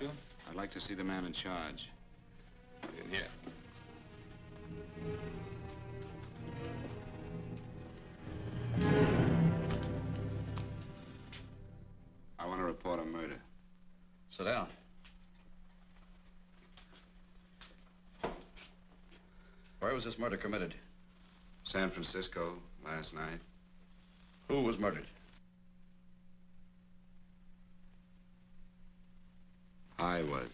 to? I'd like to see the man in charge. He's in here. I want to report a murder. Sit down. Where was this murder committed? San Francisco, last night. Who was murdered? I was.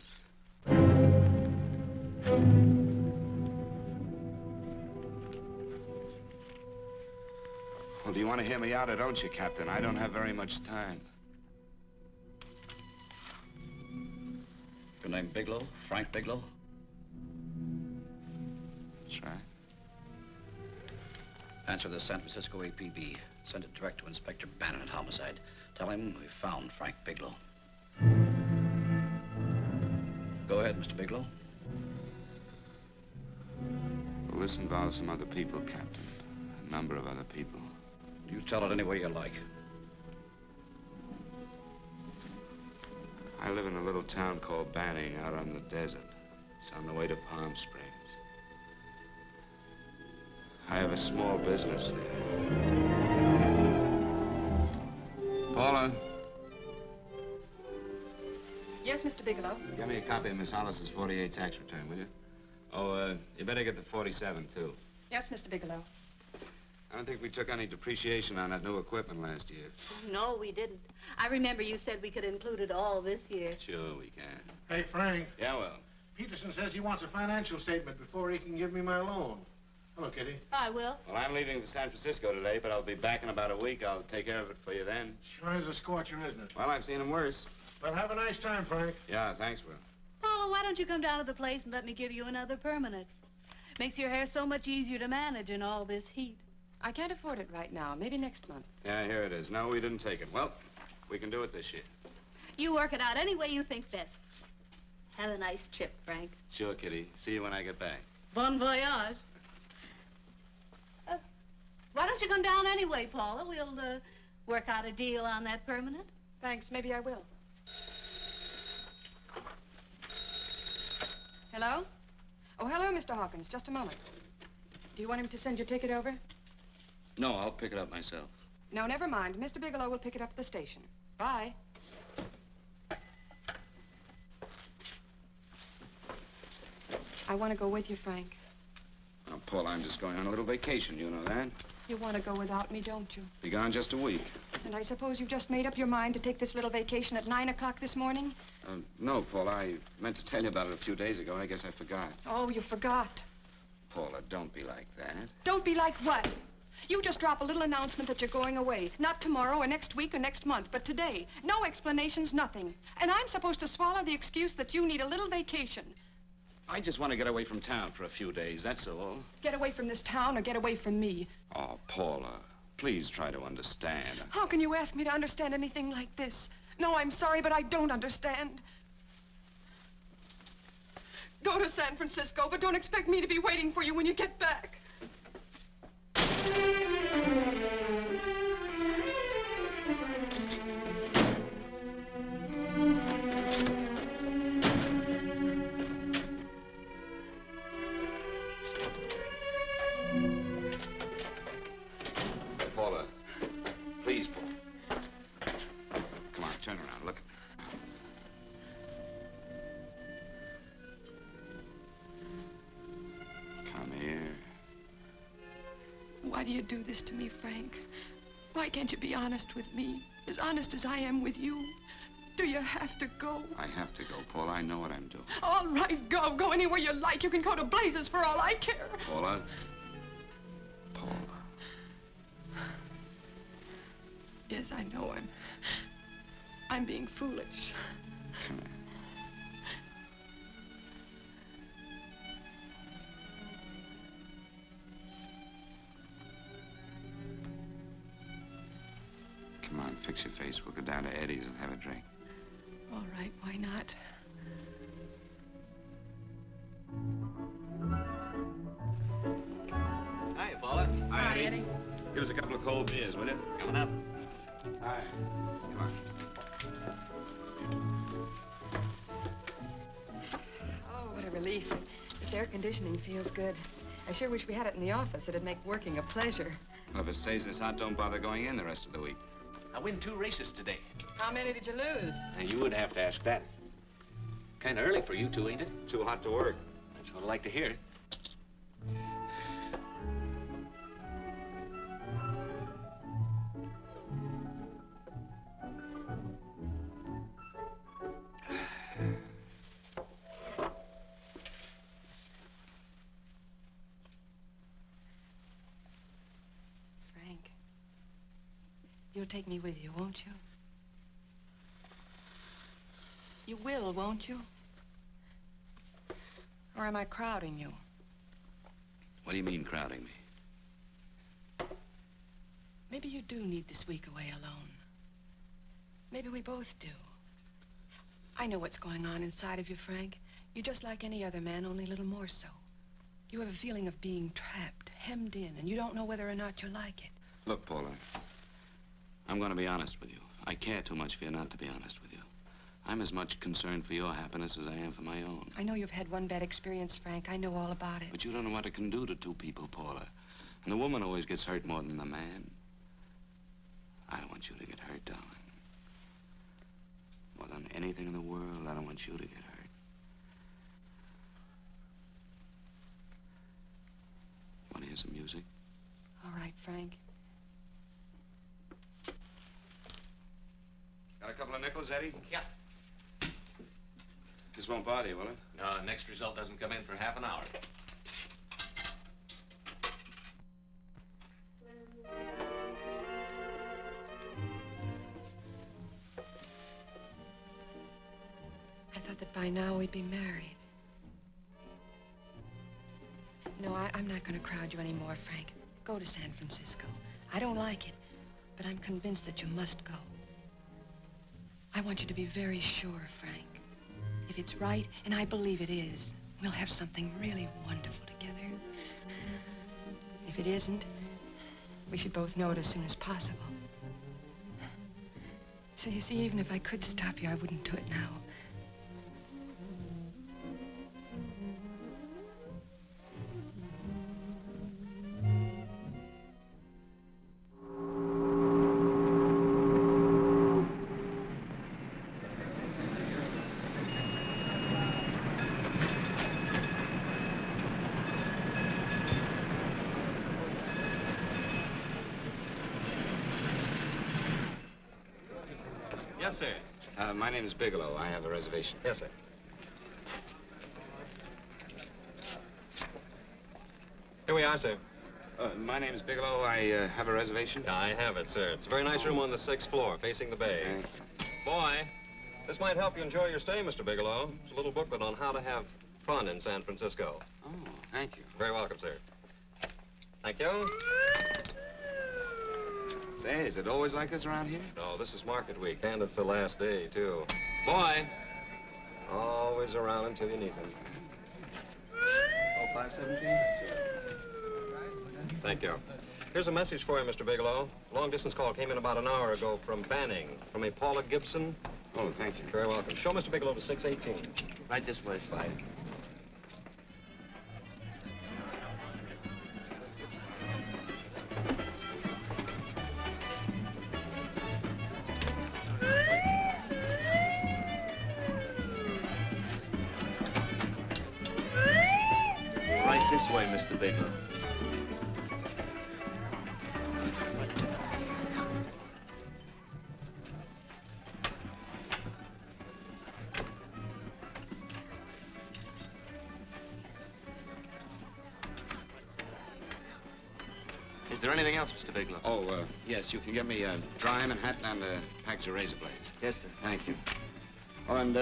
Well, do you want to hear me out or don't you, Captain? I don't have very much time. Your name Bigelow? Frank Bigelow? That's right. Answer the San Francisco APB. Send it direct to Inspector Bannon at Homicide. Tell him we found Frank Bigelow. Go ahead, Mr. Bigelow. Well, this involves some other people, Captain. A number of other people. You tell it any way you like. I live in a little town called Banning out on the desert. It's on the way to Palm Springs. I have a small business there. Paula? Yes, Mr. Bigelow. Give me a copy of Miss Hollis's 48 tax return, will you? Oh, you better get the 47, too. Yes, Mr. Bigelow. I don't think we took any depreciation on that new equipment last year. No, we didn't. I remember you said we could include it all this year. Sure we can. Hey, Frank. Yeah, well. Peterson says he wants a financial statement before he can give me my loan. Hello, Kitty. I will. Well, I'm leaving for San Francisco today, but I'll be back in about a week. I'll take care of it for you then. Sure is a scorcher, isn't it? Well, I've seen him worse. Well, have a nice time, Frank. Yeah, thanks, Will. Paula, why don't you come down to the place and let me give you another permanent? Makes your hair so much easier to manage in all this heat. I can't afford it right now. Maybe next month. Yeah, here it is. No, we didn't take it. Well, we can do it this year. You work it out any way you think best. Have a nice trip, Frank. Sure, Kitty. See you when I get back. Bon voyage. Why don't you come down anyway, Paula? We'll work out a deal on that permanent. Thanks. Maybe I will. Hello? Oh, hello, Mr. Hawkins. Just a moment. Do you want him to send your ticket over? No, I'll pick it up myself. No, never mind. Mr. Bigelow will pick it up at the station. Bye. I want to go with you, Frank. Now, Paul, I'm just going on a little vacation. You know that? You want to go without me, don't you? Be gone just a week. And I suppose you've just made up your mind to take this little vacation at 9 o'clock this morning? No, Paul. I meant to tell you about it a few days ago. I guess I forgot. Oh, you forgot. Paula, don't be like that. Don't be like what? You just drop a little announcement that you're going away. Not tomorrow or next week or next month, but today. No explanations, nothing. And I'm supposed to swallow the excuse that you need a little vacation. I just want to get away from town for a few days, that's all. Get away from this town or get away from me. Oh, Paula, please try to understand. How can you ask me to understand anything like this? No, I'm sorry, but I don't understand. Go to San Francisco, but don't expect me to be waiting for you when you get back. Paula, please, Paula. Come on, turn around, look at me. Come here. Why do you do this to me, Frank? Why can't you be honest with me? As honest as I am with you? Do you have to go? I have to go, Paula. I know what I'm doing. All right, go. Go anywhere you like. You can go to blazes for all I care. Paula. Paula. Yes, I know I'm being foolish. Come here. Come on, fix your face. We'll go down to Eddie's and have a drink. All right, why not? Hi, Paula. Hi, Eddie. Give us a couple of cold beers, will you? Coming up. Hi. Come on. relief. This air conditioning feels good. I sure wish we had it in the office. It'd make working a pleasure. Well, if it stays this hot, don't bother going in the rest of the week. I win 2 races today. How many did you lose? Now, you would have to ask that. Kind of early for you two, ain't it? Too hot to work. That's what I like to hear. Frank, you'll take me with you, won't you? You will, won't you? Or am I crowding you? What do you mean, crowding me? Maybe you do need this week away alone. Maybe we both do. I know what's going on inside of you, Frank. You're just like any other man, only a little more so. You have a feeling of being trapped, hemmed in, and you don't know whether or not you like it. Look, Paula, I'm going to be honest with you. I care too much for you not to be honest with you. I'm as much concerned for your happiness as I am for my own. I know you've had one bad experience, Frank. I know all about it. But you don't know what it can do to 2 people, Paula. And the woman always gets hurt more than the man. I don't want you to get hurt, darling. More than anything in the world, I don't want you to get hurt. Want to hear some music? All right, Frank. Got a couple of nickels, Eddie? Yeah. This won't bother you, will it? No, next result doesn't come in for half an hour. I thought that by now we'd be married. No, I'm not going to crowd you anymore, Frank. Go to San Francisco. I don't like it, but I'm convinced that you must go. I want you to be very sure, Frank. If it's right, and I believe it is, we'll have something really wonderful together. If it isn't, we should both know it as soon as possible. So you see, even if I could stop you, I wouldn't do it now. Yes, sir. My name is Bigelow. I have a reservation. Yes, sir. Here we are, sir. My name is Bigelow. I have a reservation. I have it, sir. It's a very nice room on the 6th floor, facing the bay. Thank you. Boy, this might help you enjoy your stay, Mr. Bigelow. It's a little booklet on how to have fun in San Francisco. Oh, thank you. Very welcome, sir. Thank you. Say, is it always like this around here? No, this is market week, and it's the last day, too. Boy, always around until you need him. Oh, 517? Thank you. Here's a message for you, Mr. Bigelow. Long-distance call came in about an hour ago from Banning, from a Paula Gibson. Oh, thank you. Very welcome. Show Mr. Bigelow to 618. Right this way. Fine. Right this way, Mr. Bigelow. Is there anything else, Mr. Bigelow? Oh, yes, you can get me a dry Manhattan and a package of razor blades. Yes, sir. Thank you. Oh, and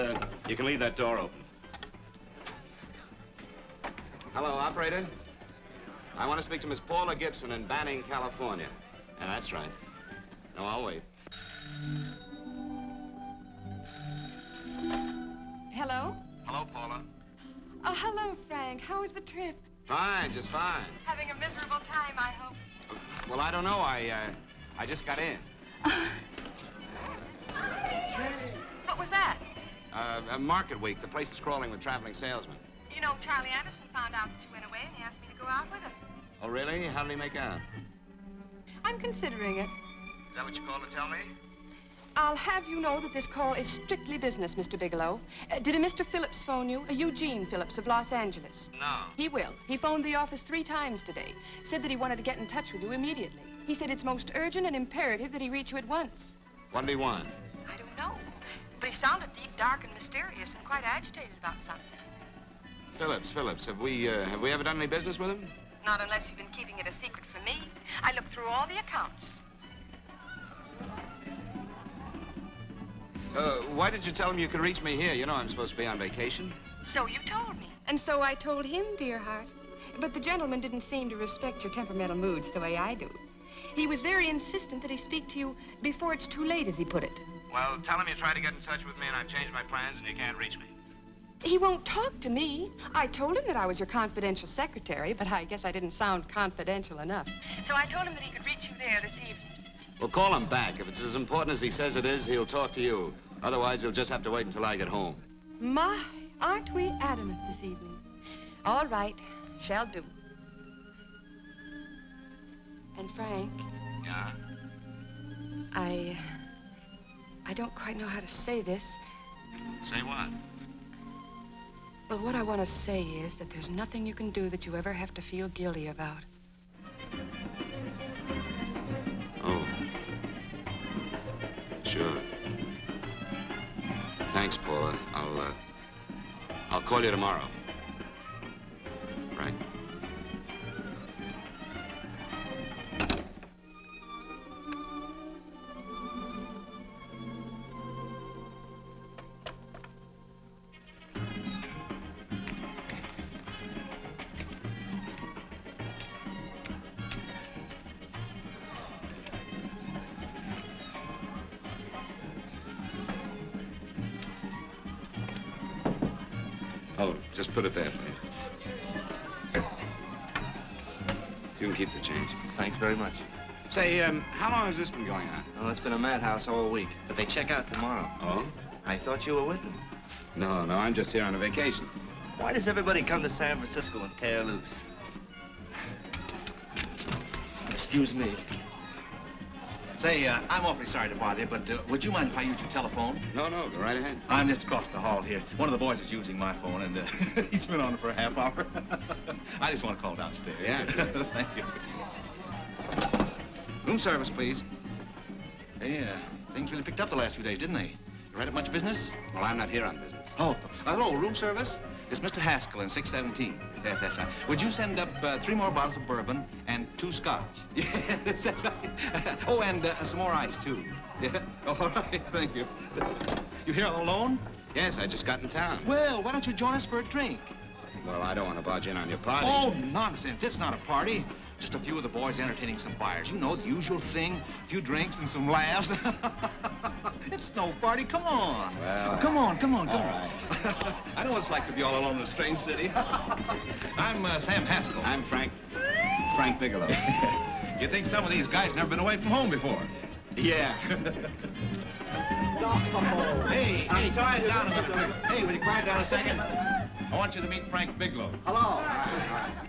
you can leave that door open. Hello, operator. I want to speak to Miss Paula Gibson in Banning, California. Yeah, that's right. No, I'll wait. Hello? Hello, Paula. Oh, hello, Frank. How was the trip? Fine, just fine. Having a miserable time, I hope. Well, I don't know. I just got in. What was that? Market week. The place is crawling with traveling salesmen. You know, Charlie Anderson found out that you went away, and he asked me to go out with him. Oh, really? How did he make out? I'm considering it. Is that what you called to tell me? I'll have you know that this call is strictly business, Mr. Bigelow. Did a Mr. Phillips phone you? A Eugene Phillips of Los Angeles. No. He will. He phoned the office 3 times today. Said that he wanted to get in touch with you immediately. He said it's most urgent and imperative that he reach you at once. What did he want? I don't know. But he sounded deep, dark, and mysterious, and quite agitated about something. Phillips. Have we ever done any business with him? Not unless you've been keeping it a secret from me. I looked through all the accounts. Why did you tell him you could reach me here? You know I'm supposed to be on vacation. So you told me. And so I told him, dear heart. But the gentleman didn't seem to respect your temperamental moods the way I do. He was very insistent that he speak to you before it's too late, as he put it. Well, tell him you tried to get in touch with me and I've changed my plans and you can't reach me. He won't talk to me. I told him that I was your confidential secretary, but I guess I didn't sound confidential enough. So I told him that he could reach you there this evening. Well, call him back. If it's as important as he says it is, he'll talk to you. Otherwise, he'll just have to wait until I get home. My, aren't we adamant this evening? All right, shall do. And Frank, Yeah? I don't quite know how to say this. Say what? Well, what I want to say is that there's nothing you can do that you ever have to feel guilty about. Oh. Sure. Thanks, Paula. I'll call you tomorrow. Right? Oh, just put it there, please. You can keep the change. Thanks very much. Say, how long has this been going on? Well, it's been a madhouse all week, but they check out tomorrow. Oh? I thought you were with them. No, I'm just here on a vacation. Why does everybody come to San Francisco and tear loose? Excuse me. Say, I'm awfully sorry to bother you, but would you mind if I use your telephone? No, go right ahead. I'm just across the hall here. One of the boys is using my phone, and he's been on it for a half hour. I just want to call downstairs. Yeah. Thank you. Room service, please. Hey, things really picked up the last few days, didn't they? You right at much business? Well, I'm not here on business. Oh, hello, room service? It's Mr. Haskell in 617. Yes, that's right. Would you send up 3 more bottles of bourbon and 2 scotch? Yes, oh, and some more ice, too. Yeah. All right, thank you. You here all alone? Yes, I just got in town. Well, why don't you join us for a drink? Well, I don't want to barge in on your party. Oh, nonsense. It's not a party. Just a few of the boys entertaining some buyers. You know, the usual thing. A few drinks and some laughs. It's no party. Come on. Well, come on. All right. I know what it's like to be all alone in a strange city. I'm Sam Haskell. I'm Frank Bigelow. You think some of these guys never been away from home before? Yeah. Hey, quiet down a minute. Hey, will you quiet down a second? I want you to meet Frank Bigelow. Hello.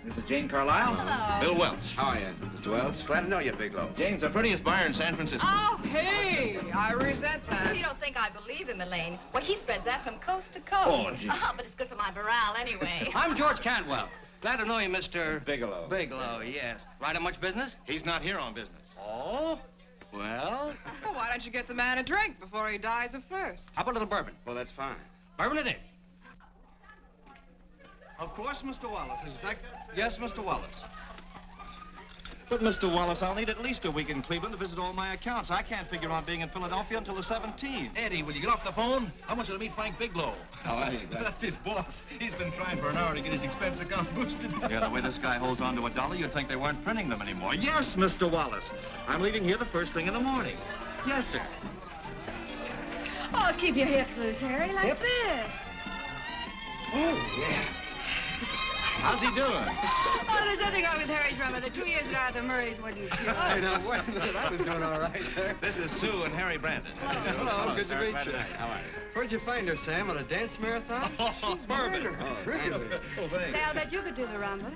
This is Jane Carlisle. Hello. Bill Welch. How are you, Mr. Wells? Glad to know you, Bigelow. Jane's the prettiest buyer in San Francisco. Oh, hey, I resent that. You don't think I believe him, Elaine? Well, he spreads that from coast to coast. Oh, gee. But it's good for my morale anyway. I'm George Cantwell. Glad to know you, Mr. Bigelow. Bigelow, yes. Right on much business? He's not here on business. Oh? Well, Well, why don't you get the man a drink before he dies of thirst? how about a little bourbon? Well, that's fine. Bourbon it is. Of course, Mr. Wallace. Yes, Mr. Wallace. But, Mr. Wallace, I'll need at least a week in Cleveland to visit all my accounts. I can't figure on being in Philadelphia until the 17th. Eddie, will you get off the phone? I want you to meet Frank Bigelow. How are you, Gus? That's his boss. He's been trying for an hour to get his expense account boosted. Yeah, the way this guy holds on to a dollar, you'd think they weren't printing them anymore. Yes, Mr. Wallace. I'm leaving here the first thing in the morning. Yes, sir. Oh, keep your hips loose, Harry, like this. Oh, yeah. How's he doing? Oh, there's nothing wrong with Harry's rummer. The 2 years at Arthur Murray's wouldn't cure. Hey, now, wait a minute. I was doing all right there. This is Sue and Harry Brandis. Hello, good sir. to meet Glad you. to meet you. How are you? Where'd you find her, Sam? On a dance marathon? She's Bourbon. murder. Oh, Really? Oh, thanks. Say, I'll bet you could do the rumba.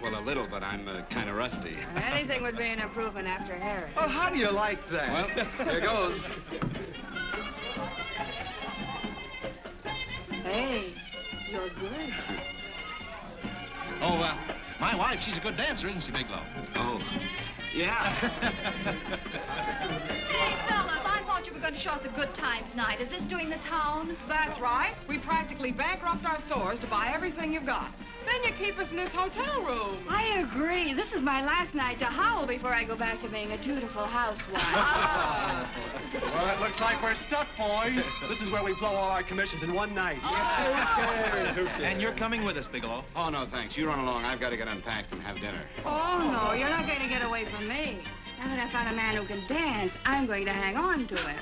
Well, a little, but I'm kind of rusty. Anything would be an improvement after Harry. Oh, how do you like that? Well, here goes. Hey, you're good. Oh, my wife, she's a good dancer, isn't she, Bigelow? Oh, yeah. Hey, fellas, I thought you were going to show us a good time tonight. Is this doing the town? That's right. We practically bankrupt our stores to buy everything you've got. Then you keep us in this hotel room. I agree. This is my last night to howl before I go back to being a dutiful housewife. Well, it looks like we're stuck, boys. This is where we blow all our commissions in one night. Who cares? Who cares? And you're coming with us, Bigelow. Oh, no, thanks. You run along. I've got to get unpacked and have dinner. Oh, no, you're not going to get away from me. Now that I found a man who can dance, I'm going to hang on to him.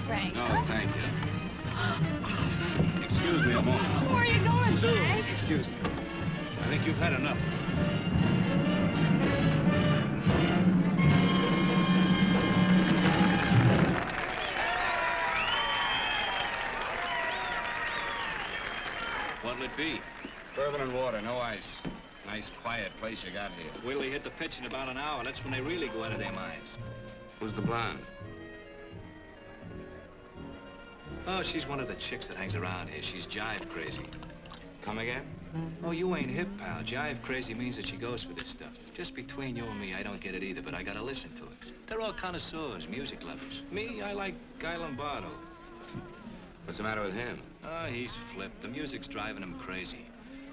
Frank. No, thank you. Excuse me a moment. Where are you going, Sue, Frank? excuse me. I think you've had enough. What'll it be? Bourbon and water, no ice. Nice, quiet place you got here. Wait till they hit the pitch in about an hour. That's when they really go out of their minds. Who's the blonde? Oh, she's one of the chicks that hangs around here. She's jive crazy. Come again? Oh, you ain't hip, pal. Jive crazy means that she goes for this stuff. Just between you and me, I don't get it either, but I gotta listen to it. They're all connoisseurs, music lovers. Me, I like Guy Lombardo. What's the matter with him? Oh, he's flipped. The music's driving him crazy.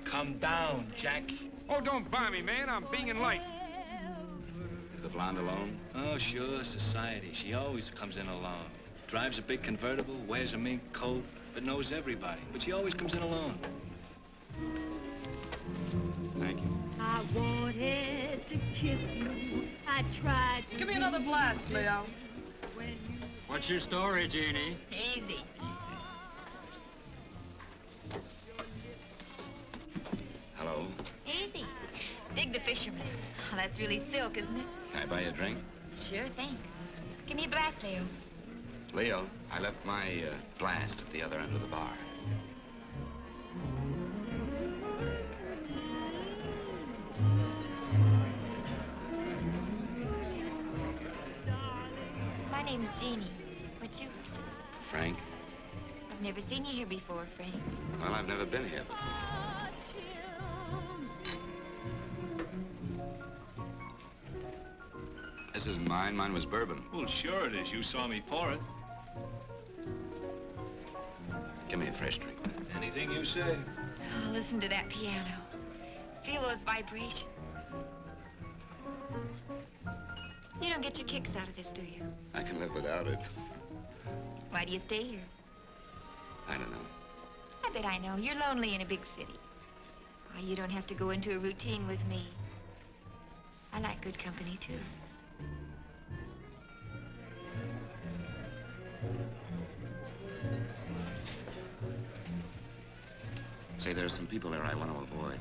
Come down, Jack. Oh, don't buy me, man. I'm being light. Is the blonde alone? Oh, sure, society. She always comes in alone. Drives a big convertible, wears a mink coat, but knows everybody. But she always comes in alone. Thank you. I wanted to kiss you. I tried to. Give me another blast, Leo. What's your story, Jeannie? Easy. Hello. Easy. Dig the fisherman. Oh, that's really silk, isn't it? Can I buy you a drink? Sure, thanks. Give me a blast, Leo. Leo, I left my glass at the other end of the bar. My name's Jeannie. What's yours? Frank? I've never seen you here before, Frank. Well, I've never been here before. This isn't mine. Mine was bourbon. Well, sure it is. You saw me pour it. Give me a fresh drink. Anything you say. Oh, listen to that piano. Feel those vibrations. You don't get your kicks out of this, do you? I can live without it. Why do you stay here? I don't know. I bet I know. You're lonely in a big city. Oh, you don't have to go into a routine with me. I like good company, too. Say, there are some people there I want to avoid.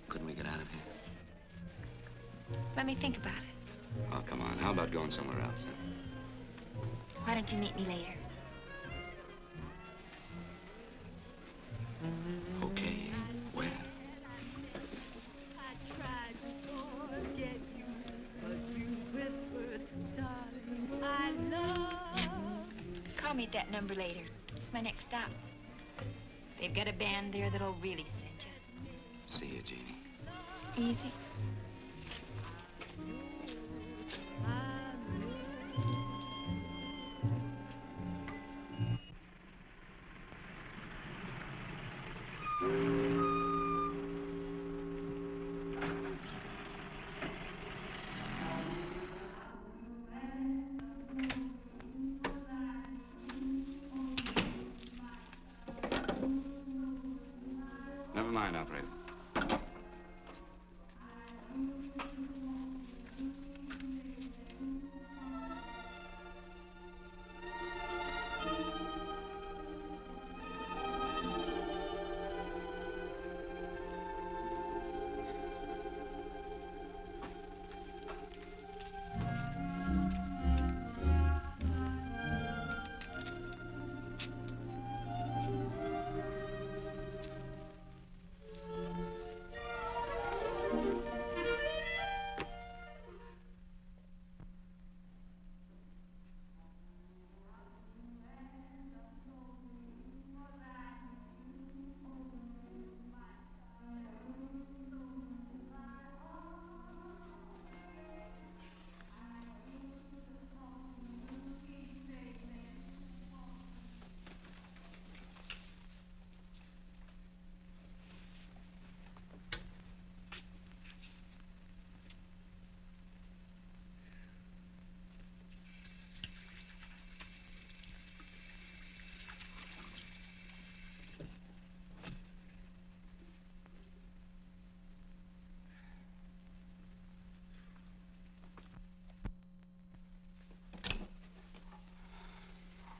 Couldn't we get out of here? Let me think about it. Oh, come on. How about going somewhere else, huh? Why don't you meet me later? Okay. Where? I tried to forget you, but you whispered, darling, I love. Call me at that number later. It's my next stop. They've got a band there that'll really send you. See you, Jeannie. Easy. Never mind, operator.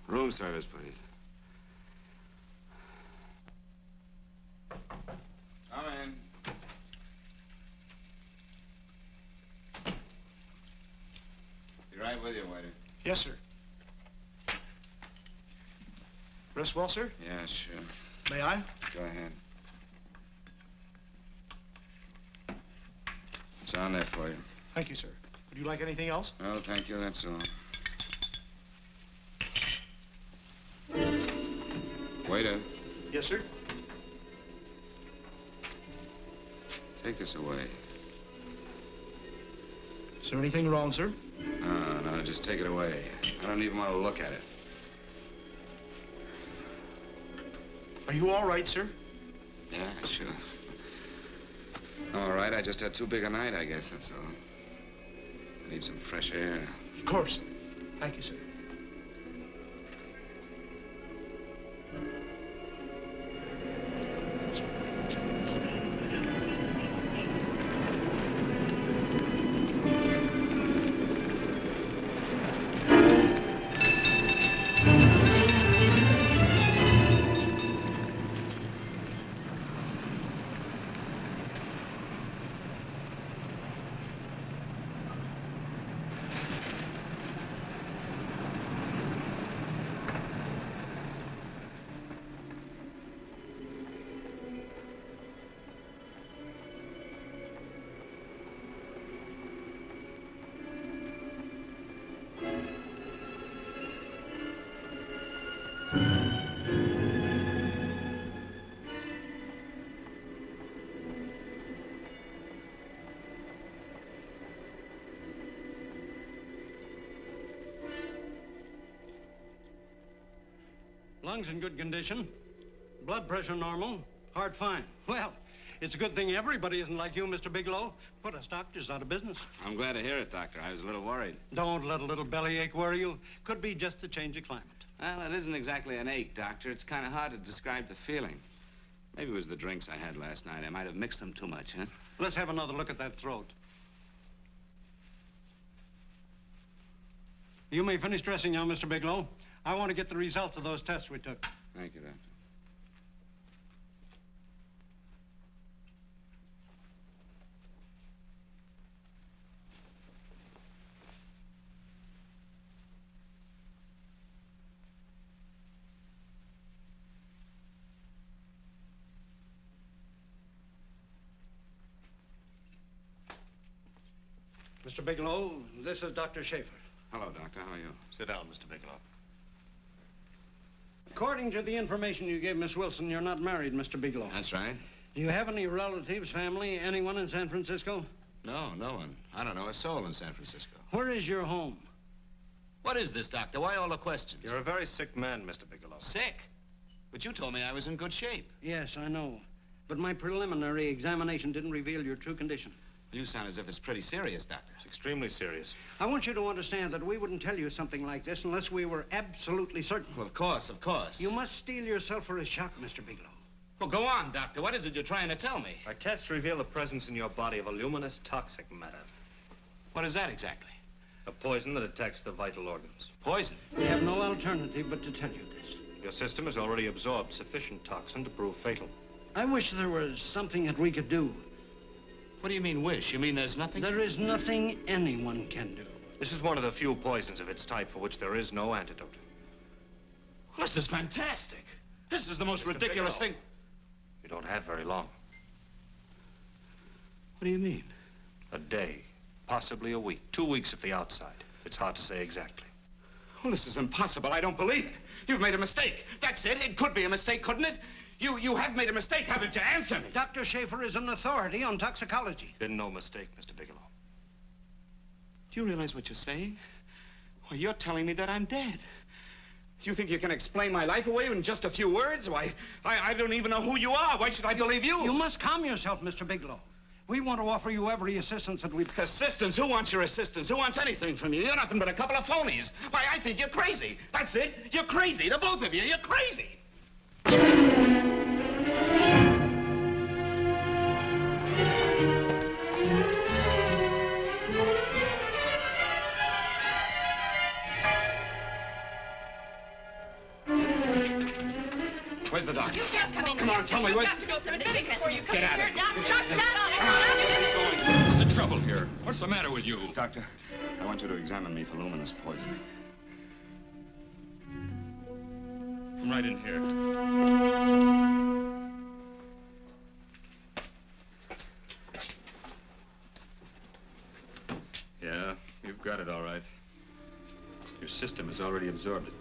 Room service, please. Come in. Be right with you, waiter. Yes, sir. Rest well, sir? Yeah, sure. May I? Go ahead. It's on there for you. Thank you, sir. Would you like anything else? No, thank you, that's all. Waiter, Yes, sir. take this away. Is there anything wrong, sir? No, just take it away. I don't even want to look at it. Are you all right, sir? Yeah, sure. All right, I just had too big a night, I guess, that's all. I need some fresh air. Of course. Thank you, sir. Lungs in good condition. Blood pressure normal. Heart fine. Well, it's a good thing everybody isn't like you, Mr. Bigelow. Put us doctors out of business. I'm glad to hear it, Doctor. I was a little worried. Don't let a little bellyache worry you. Could be just a change of climate. Well, it isn't exactly an ache, Doctor. It's kind of hard to describe the feeling. Maybe it was the drinks I had last night. I might have mixed them too much, huh? Let's have another look at that throat. You may finish dressing now, Mr. Bigelow. I want to get the results of those tests we took. Thank you, Doctor. Mr. Bigelow, this is Dr. Schaefer. Hello, Doctor. How are you? Sit down, Mr. Bigelow. According to the information you gave Miss Wilson, you're not married, Mr. Bigelow. That's right. Do you have any relatives, family, anyone in San Francisco? No, no one. I don't know a soul in San Francisco. Where is your home? What is this, Doctor? Why all the questions? You're a very sick man, Mr. Bigelow. Sick? But you told me I was in good shape. Yes, I know. But my preliminary examination didn't reveal your true condition. You sound as if it's pretty serious, Doctor. It's extremely serious. I want you to understand that we wouldn't tell you something like this unless we were absolutely certain. Well, of course, of course. You must steel yourself for a shock, Mr. Bigelow. Well, go on, Doctor. What is it you're trying to tell me? Our tests reveal the presence in your body of a luminous toxic matter. What is that exactly? A poison that attacks the vital organs. Poison? We have no alternative but to tell you this. Your system has already absorbed sufficient toxin to prove fatal. I wish there was something that we could do. What do you mean, wish? You mean there's nothing? There is nothing anyone can do. This is one of the few poisons of its type for which there is no antidote. Well, this is fantastic. This is the most ridiculous thing. You don't have very long. What do you mean? A day, possibly a week, 2 weeks at the outside. It's hard to say exactly. Well, this is impossible. I don't believe it. You've made a mistake. That's it. It could be a mistake, couldn't it? You have made a mistake, haven't you? Answer me. Dr. Schaefer is an authority on toxicology. Been no mistake, Mr. Bigelow. Do you realize what you're saying? Well, you're telling me that I'm dead. Do you think you can explain my life away in just a few words? Why, I don't even know who you are. Why should I believe you? You must calm yourself, Mr. Bigelow. We want to offer you every assistance that we've... Assistance? Who wants your assistance? Who wants anything from you? You're nothing but a couple of phonies. Why, I think you're crazy. That's it. You're crazy, the both of you. You're crazy. Where's the doctor? You just come in. Come on, tell me, You've got to go through the thing before you come Get out here. of Doc, What's the trouble here? What's the matter with you? Doctor, I want you to examine me for luminous poisoning. Come right in here. Yeah, you've got it all right. Your system has already absorbed it.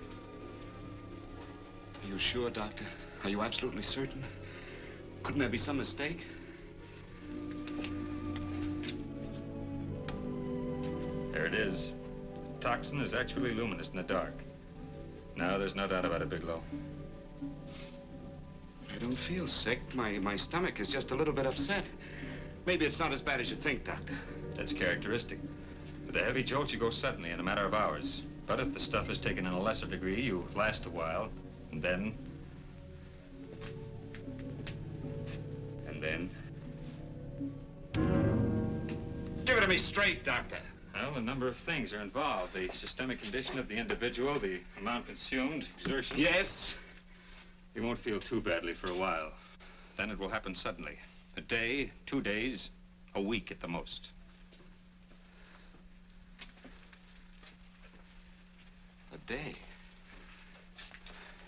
Are you sure, Doctor? Are you absolutely certain? Couldn't there be some mistake? There it is. The toxin is actually luminous in the dark. Now, there's no doubt about it, Bigelow. I don't feel sick. My stomach is just a little bit upset. Maybe it's not as bad as you think, Doctor. That's characteristic. With a heavy jolt, you go suddenly in a matter of hours. But if the stuff is taken in a lesser degree, you last a while, and then... Give it to me straight, Doctor. Well, a number of things are involved. The systemic condition of the individual, the amount consumed, exertion. Yes? You won't feel too badly for a while. Then it will happen suddenly. A day, 2 days, a week at the most. A day?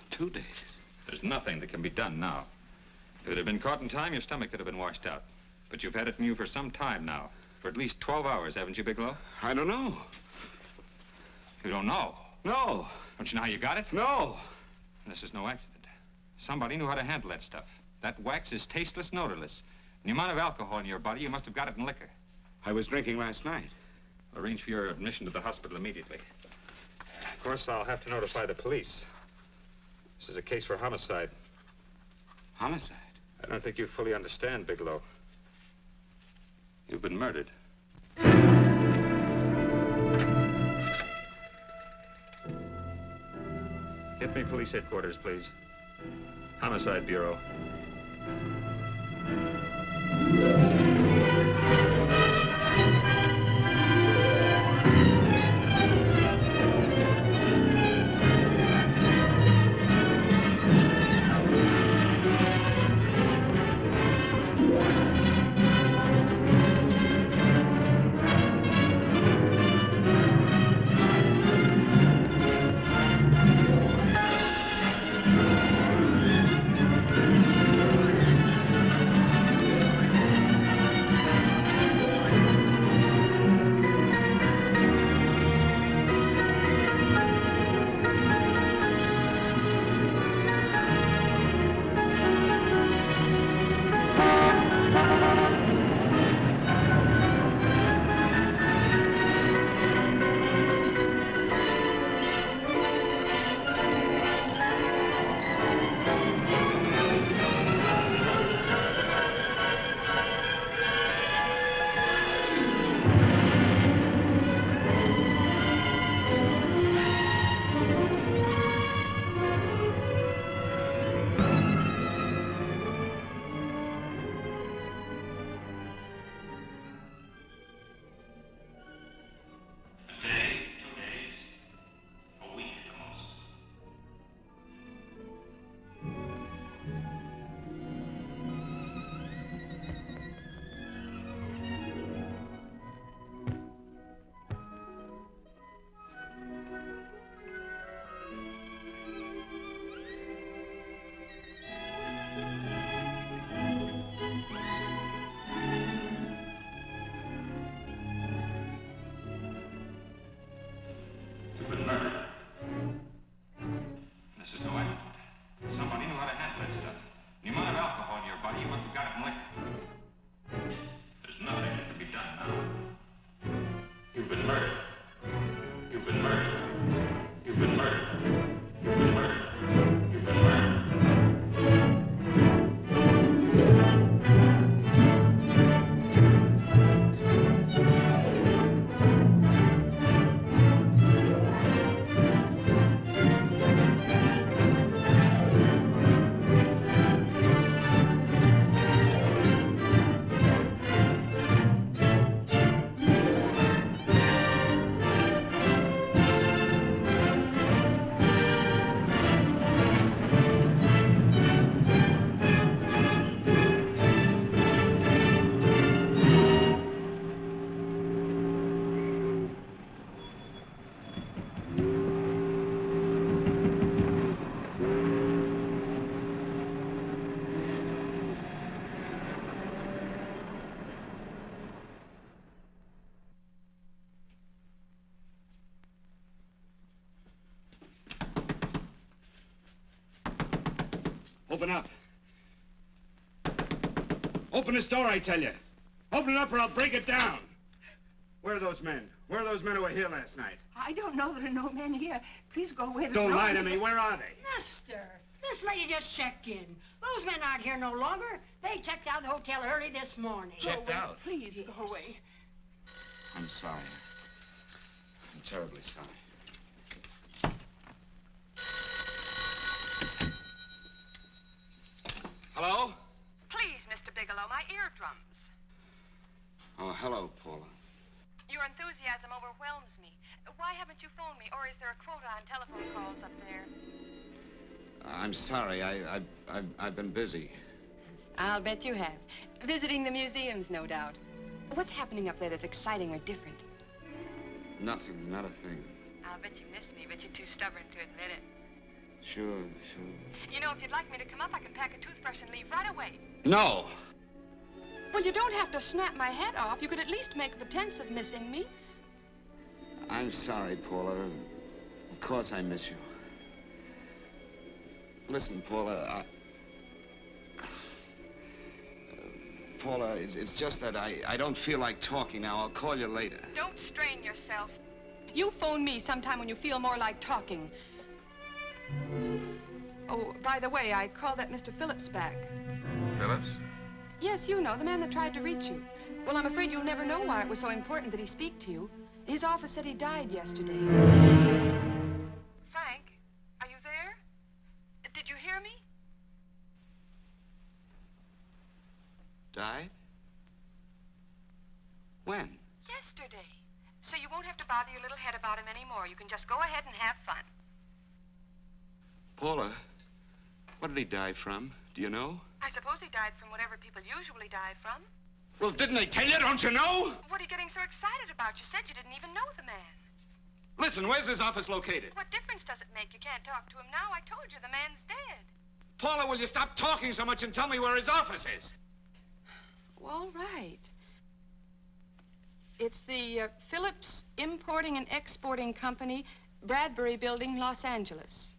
2 days? There's nothing that can be done now. If it had been caught in time, your stomach could have been washed out. But you've had it in you for some time now. For at least 12 hours, haven't you, Bigelow? I don't know. You don't know? No. Don't you know how you got it? No. This is no accident. Somebody knew how to handle that stuff. That wax is tasteless and odorless. And the amount of alcohol in your body, you must have got it in liquor. I was drinking last night. Arrange for your admission to the hospital immediately. Of course, I'll have to notify the police. This is a case for homicide. Homicide? I don't think you fully understand, Bigelow. You've been murdered. Get me police headquarters, please. Homicide Bureau. Open up. Open this door, I tell you. Open it up or I'll break it down. Where are those men? Where are those men who were here last night? I don't know. There are no men here. Please go away. Don't lie to me. Where are they? Mister, this lady just checked in. Those men aren't here no longer. They checked out of the hotel early this morning. Checked out? Please go away. I'm sorry. I'm terribly sorry. Hello? Please, Mr. Bigelow, my eardrums. Oh, hello, Paula. Your enthusiasm overwhelms me. Why haven't you phoned me, or is there a quota on telephone calls up there? I'm sorry. I've been busy. I'll bet you have. Visiting the museums, no doubt. What's happening up there that's exciting or different? Nothing, not a thing. I'll bet you miss me, but you're too stubborn to admit it. Sure. You know, if you'd like me to come up, I can pack a toothbrush and leave right away. No! Well, you don't have to snap my head off. You could at least make a pretense of missing me. I'm sorry, Paula. Of course I miss you. Listen, Paula, Paula, it's just that I don't feel like talking now. I'll call you later. Don't strain yourself. You phone me sometime when you feel more like talking. Oh, by the way, I called that Mr. Phillips back. Phillips? Yes, you know, the man that tried to reach you. Well, I'm afraid you'll never know why it was so important that he speak to you. His office said he died yesterday. Frank, are you there? Did you hear me? Died? When? Yesterday. So you won't have to bother your little head about him anymore. You can just go ahead and have fun. Paula, what did he die from? Do you know? I suppose he died from whatever people usually die from. Well, didn't they tell you? Don't you know? What are you getting so excited about? You said you didn't even know the man. Listen, where's his office located? What difference does it make? You can't talk to him now. I told you the man's dead. Paula, will you stop talking so much and tell me where his office is? All right. It's the Phillips Importing and Exporting Company, Bradbury Building, Los Angeles.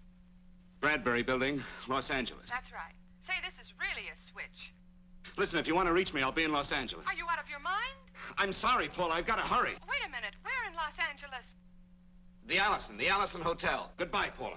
Bradbury Building, Los Angeles. That's right. Say, this is really a switch. Listen, if you want to reach me, I'll be in Los Angeles. Are you out of your mind? I'm sorry, Paula. I've got to hurry. Wait a minute. Where in Los Angeles? The Allison Hotel. Goodbye, Paula.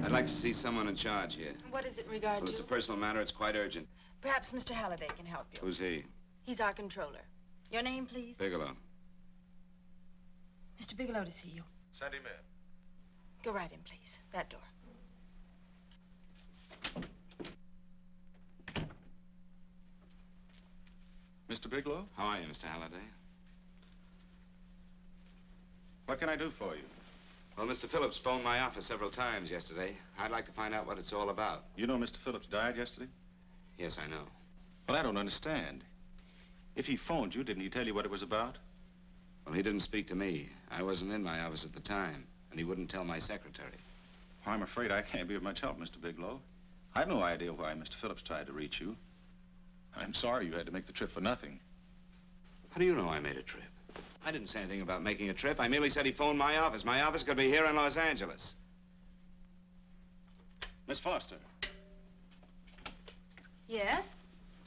I'd like to see someone in charge here. What is it in regard Well, to? it's a personal matter. It's quite urgent. Perhaps Mr. Halliday can help you. Who's he? He's our controller. Your name, please? Bigelow. Mr. Bigelow to see you. Send him in. Go right in, please. That door. Mr. Bigelow? How are you, Mr. Halliday? What can I do for you? Well, Mr. Phillips phoned my office several times yesterday. I'd like to find out what it's all about. You know Mr. Phillips died yesterday? Yes, I know. Well, I don't understand. If he phoned you, didn't he tell you what it was about? Well, he didn't speak to me. I wasn't in my office at the time, and he wouldn't tell my secretary. Well, I'm afraid I can't be of much help, Mr. Bigelow. I've no idea why Mr. Phillips tried to reach you. I'm sorry you had to make the trip for nothing. How do you know I made a trip? I didn't say anything about making a trip. I merely said he phoned my office. My office could be here in Los Angeles. Miss Foster, Yes?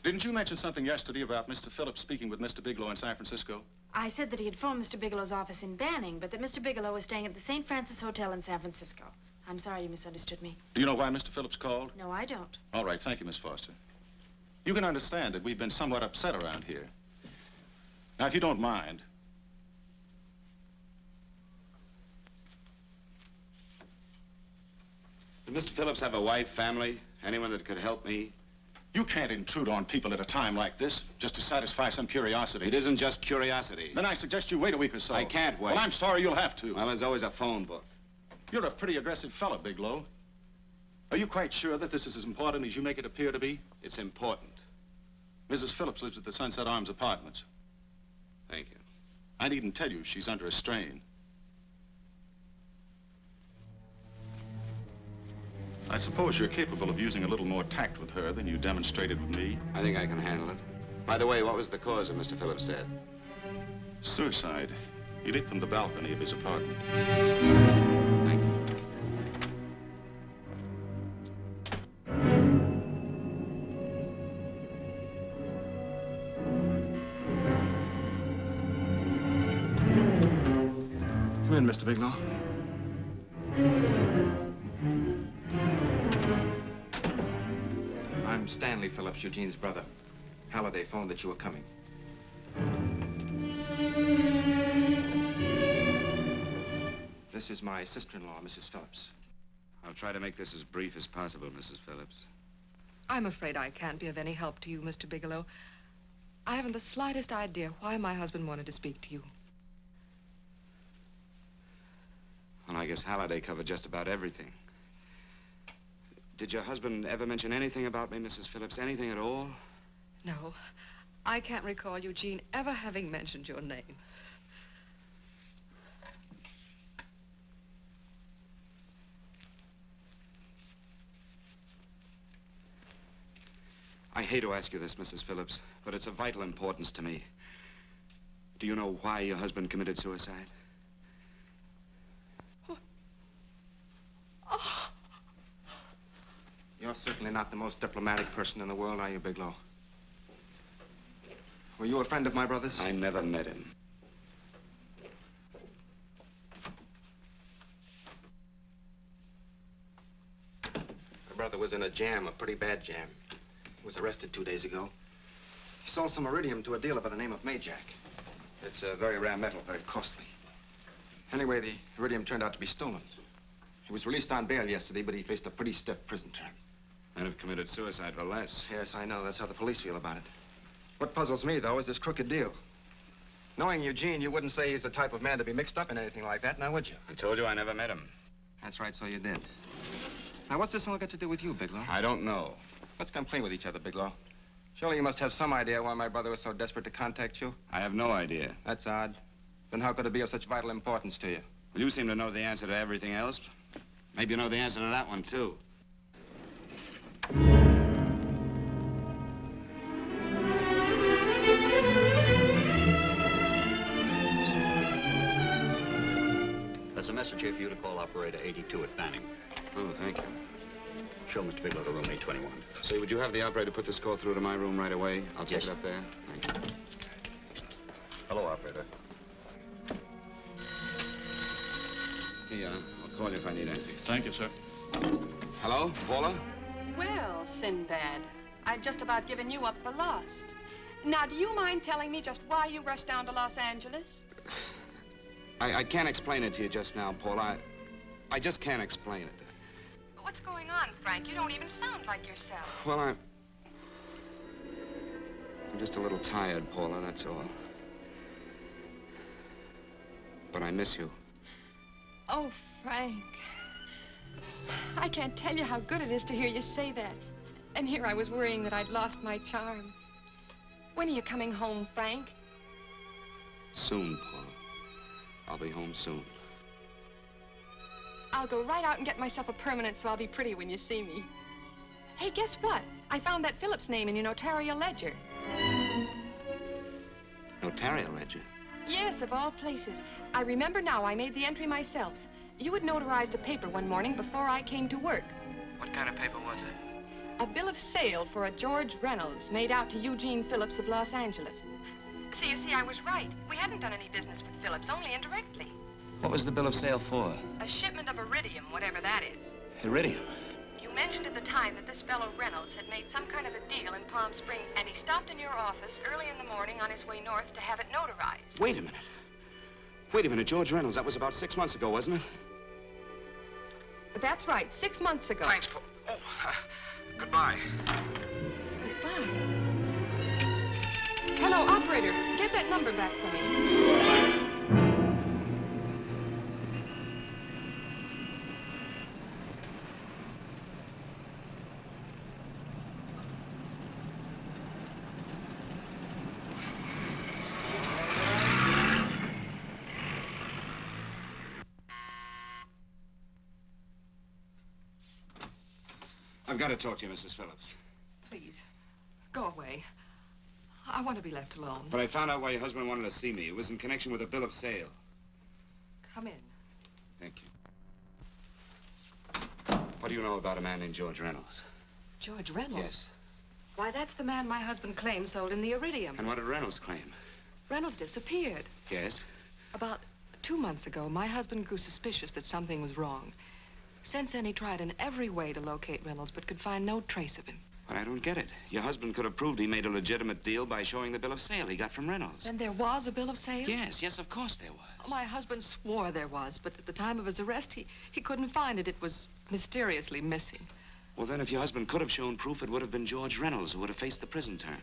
didn't you mention something yesterday about Mr. Phillips speaking with Mr. Bigelow in San Francisco? I said that he had phoned Mr. Bigelow's office in Banning, but that Mr. Bigelow was staying at the St. Francis Hotel in San Francisco. I'm sorry you misunderstood me. Do you know why Mr. Phillips called? No, I don't. All right, thank you, Miss Foster. You can understand that we've been somewhat upset around here. Now, if you don't mind, Did Mr. Phillips have a wife, family, anyone that could help me? you can't intrude on people at a time like this just to satisfy some curiosity. It isn't just curiosity. Then I suggest you wait a week or so. I can't wait. Well, I'm sorry you'll have to. Well, there's always a phone book. You're a pretty aggressive fellow, Bigelow. Are you quite sure that this is as important as you make it appear to be? It's important. Mrs. Phillips lives at the Sunset Arms Apartments. Thank you. I needn't tell you she's under a strain. I suppose you're capable of using a little more tact with her than you demonstrated with me. I think I can handle it. By the way, what was the cause of Mr. Phillips' death? Suicide. He leaped from the balcony of his apartment. Thank you. Come in, Mr. Bigelow. I'm Stanley Phillips, Eugene's brother. Halliday phoned that you were coming. This is my sister-in-law, Mrs. Phillips. I'll try to make this as brief as possible, Mrs. Phillips. I'm afraid I can't be of any help to you, Mr. Bigelow. I haven't the slightest idea why my husband wanted to speak to you. Well, I guess Halliday covered just about everything. Did your husband ever mention anything about me, Mrs. Phillips? Anything at all? No, I can't recall Eugene ever having mentioned your name. I hate to ask you this, Mrs. Phillips, but it's of vital importance to me. Do you know why your husband committed suicide? Oh. You're certainly not the most diplomatic person in the world, are you, Bigelow? Were you a friend of my brother's? I never met him. My brother was in a jam, a pretty bad jam. He was arrested 2 days ago. He sold some iridium to a dealer by the name of Majak. It's a very rare metal, very costly. Anyway, the iridium turned out to be stolen. He was released on bail yesterday, but he faced a pretty stiff prison term. I'd have committed suicide for less. Yes, I know. That's how the police feel about it. What puzzles me, though, is this crooked deal. Knowing Eugene, you wouldn't say he's the type of man to be mixed up in anything like that, now would you? I told you I never met him. That's right, so you did. Now, what's this all got to do with you, Bigelow? I don't know. Let's come clean with each other, Bigelow. Surely you must have some idea why my brother was so desperate to contact you? I have no idea. That's odd. Then how could it be of such vital importance to you? Well, you seem to know the answer to everything else. Maybe you know the answer to that one, too. There's a message here for you to call operator 82 at Banning. Oh, thank you. Show Mr. Bigelow to room 821. Say, would you have the operator put this call through to my room right away? I'll take Yes. it up there. Thank you. Hello, operator. Here, I'll call you if I need anything. Thank you, sir. Hello, Paula? Well, Sinbad, I'd just about given you up for lost. Now, do you mind telling me just why you rushed down to Los Angeles? I can't explain it to you just now, Paula. I just can't explain it. What's going on, Frank? You don't even sound like yourself. Well, I'm just a little tired, Paula, that's all. But I miss you. Oh, Frank. I can't tell you how good it is to hear you say that. And here I was worrying that I'd lost my charm. When are you coming home, Frank? Soon, Paula. I'll be home soon. I'll go right out and get myself a permanent so I'll be pretty when you see me. Hey, guess what? I found that Phillips name in your notarial ledger. Notarial ledger? Yes, of all places. I remember now I made the entry myself. You had notarized a paper one morning before I came to work. What kind of paper was it? A bill of sale for a George Reynolds made out to Eugene Phillips of Los Angeles. So you see, I was right. We hadn't done any business with Phillips, only indirectly. What was the bill of sale for? A shipment of iridium, whatever that is. Iridium. You mentioned at the time that this fellow Reynolds had made some kind of a deal in Palm Springs, and he stopped in your office early in the morning on his way north to have it notarized. Wait a minute. Wait a minute, George Reynolds. That was about 6 months ago, wasn't it? That's right, 6 months ago. Thanks, Paul. Oh, goodbye. Goodbye. Hello, operator. Get that number back for me. I've got to talk to you, Mrs. Phillips. Please, go away. I want to be left alone. But I found out why your husband wanted to see me. It was in connection with a bill of sale. Come in. Thank you. What do you know about a man named George Reynolds? George Reynolds? Yes. Why, that's the man my husband claimed sold him the iridium. And what did Reynolds claim? Reynolds disappeared. Yes? About 2 months ago, my husband grew suspicious that something was wrong. Since then, he tried in every way to locate Reynolds, but could find no trace of him. But I don't get it. Your husband could have proved he made a legitimate deal by showing the bill of sale he got from Reynolds. Then there was a bill of sale? Yes, of course there was. My husband swore there was, but at the time of his arrest, he couldn't find it. It was mysteriously missing. Well, then, if your husband could have shown proof, it would have been George Reynolds who would have faced the prison term.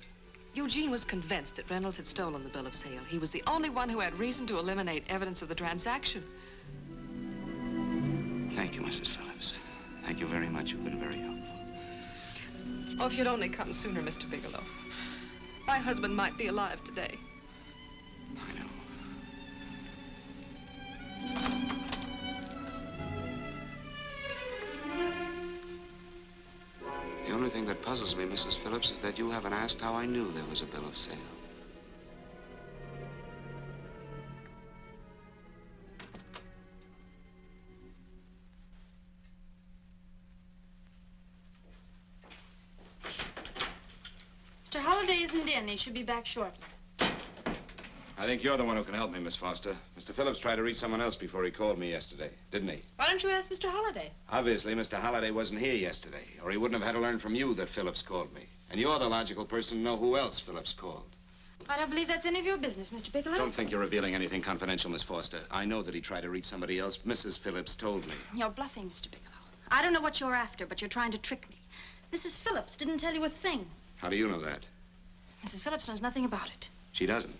Eugene was convinced that Reynolds had stolen the bill of sale. He was the only one who had reason to eliminate evidence of the transaction. Thank you, Mrs. Phillips. Thank you very much. You've been very helpful. Oh, if you'd only come sooner, Mr. Bigelow. My husband might be alive today. I know. The only thing that puzzles puzzles me, Mrs. Phillips, is that you haven't asked how I knew there was a bill of sale. Mr. Holliday isn't in. He should be back shortly. I think you're the one who can help me, Miss Foster. Mr. Phillips tried to reach someone else before he called me yesterday, didn't he? Why don't you ask Mr. Holliday? Obviously, Mr. Holliday wasn't here yesterday, or he wouldn't have had to learn from you that Phillips called me. And you're the logical person to know who else Phillips called. I don't believe that's any of your business, Mr. Bigelow. Don't think you're revealing anything confidential, Miss Foster. I know that he tried to reach somebody else. Mrs. Phillips told me. You're bluffing, Mr. Bigelow. I don't know what you're after, but you're trying to trick me. Mrs. Phillips didn't tell you a thing. How do you know that? Mrs. Phillips knows nothing about it. She doesn't.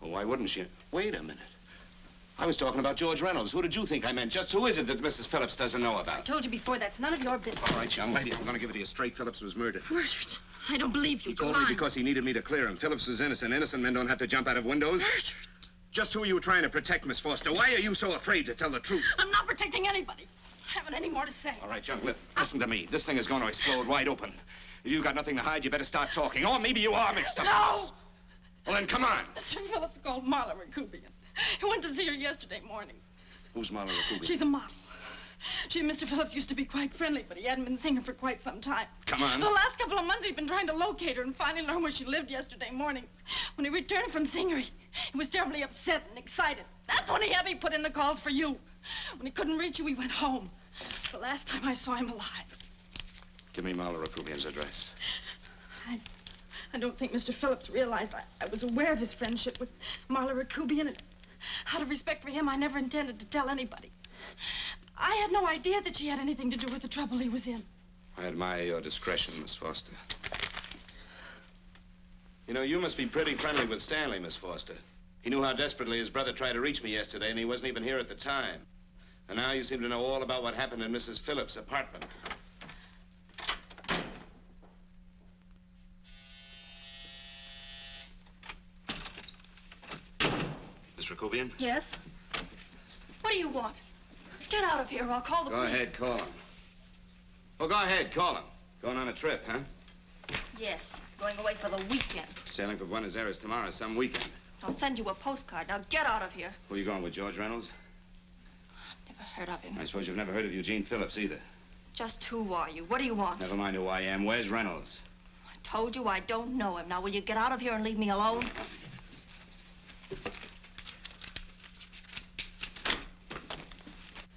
Well, why wouldn't she? Wait a minute. I was talking about George Reynolds. Who did you think I meant? Just who is it that Mrs. Phillips doesn't know I about? told you before, that's none of your business. All right, young lady, I'm going to give it to you straight. Phillips was murdered. Murdered? I don't believe you. He called me because he needed me to clear him. Phillips was innocent. Innocent men don't have to jump out of windows. Murdered? Just who are you trying to protect, Miss Foster? Why are you so afraid to tell the truth? I'm not protecting anybody. I haven't any more to say. All right, young, listen to me. This thing is going to explode wide open. If you've got nothing to hide, you better start talking. Or maybe you are mixed up in No! this. Well, then, come on. Mr. Phillips called Marla Rakubian. He went to see her yesterday morning. Who's Marla Rakubian? She's a model. She and Mr. Phillips used to be quite friendly, but he hadn't been seeing her for quite some time. Come on. For the last couple of months, he'd been trying to locate her and finally learned where she lived yesterday morning. When he returned from seeing her, he was terribly upset and excited. That's when he had me put in the calls for you. When he couldn't reach you, he went home. The last time I saw him alive. Give me Marla Rakubian's address. I don't think Mr. Phillips realized I was aware of his friendship with Marla Rakubian, and out of respect for him, I never intended to tell anybody. I had no idea that she had anything to do with the trouble he was in. I admire your discretion, Miss Foster. You know, you must be pretty friendly with Stanley, Miss Foster. He knew how desperately his brother tried to reach me yesterday, and he wasn't even here at the time. And now you seem to know all about what happened in Mrs. Phillips' apartment. Miss Rakubian? Yes? What do you want? Get out of here or I'll call the Go police. ahead, call him. Well, go ahead, call him. Going on a trip, huh? Yes, going away for the weekend. Sailing for Buenos Aires tomorrow, some weekend. I'll send you a postcard. Now get out of here. Who are you going with, George Reynolds? Never heard of him. I suppose you've never heard of Eugene Phillips either. Just who are you? What do you want? Never mind who I am. Where's Reynolds? I told you I don't know him. Now will you get out of here and leave me alone?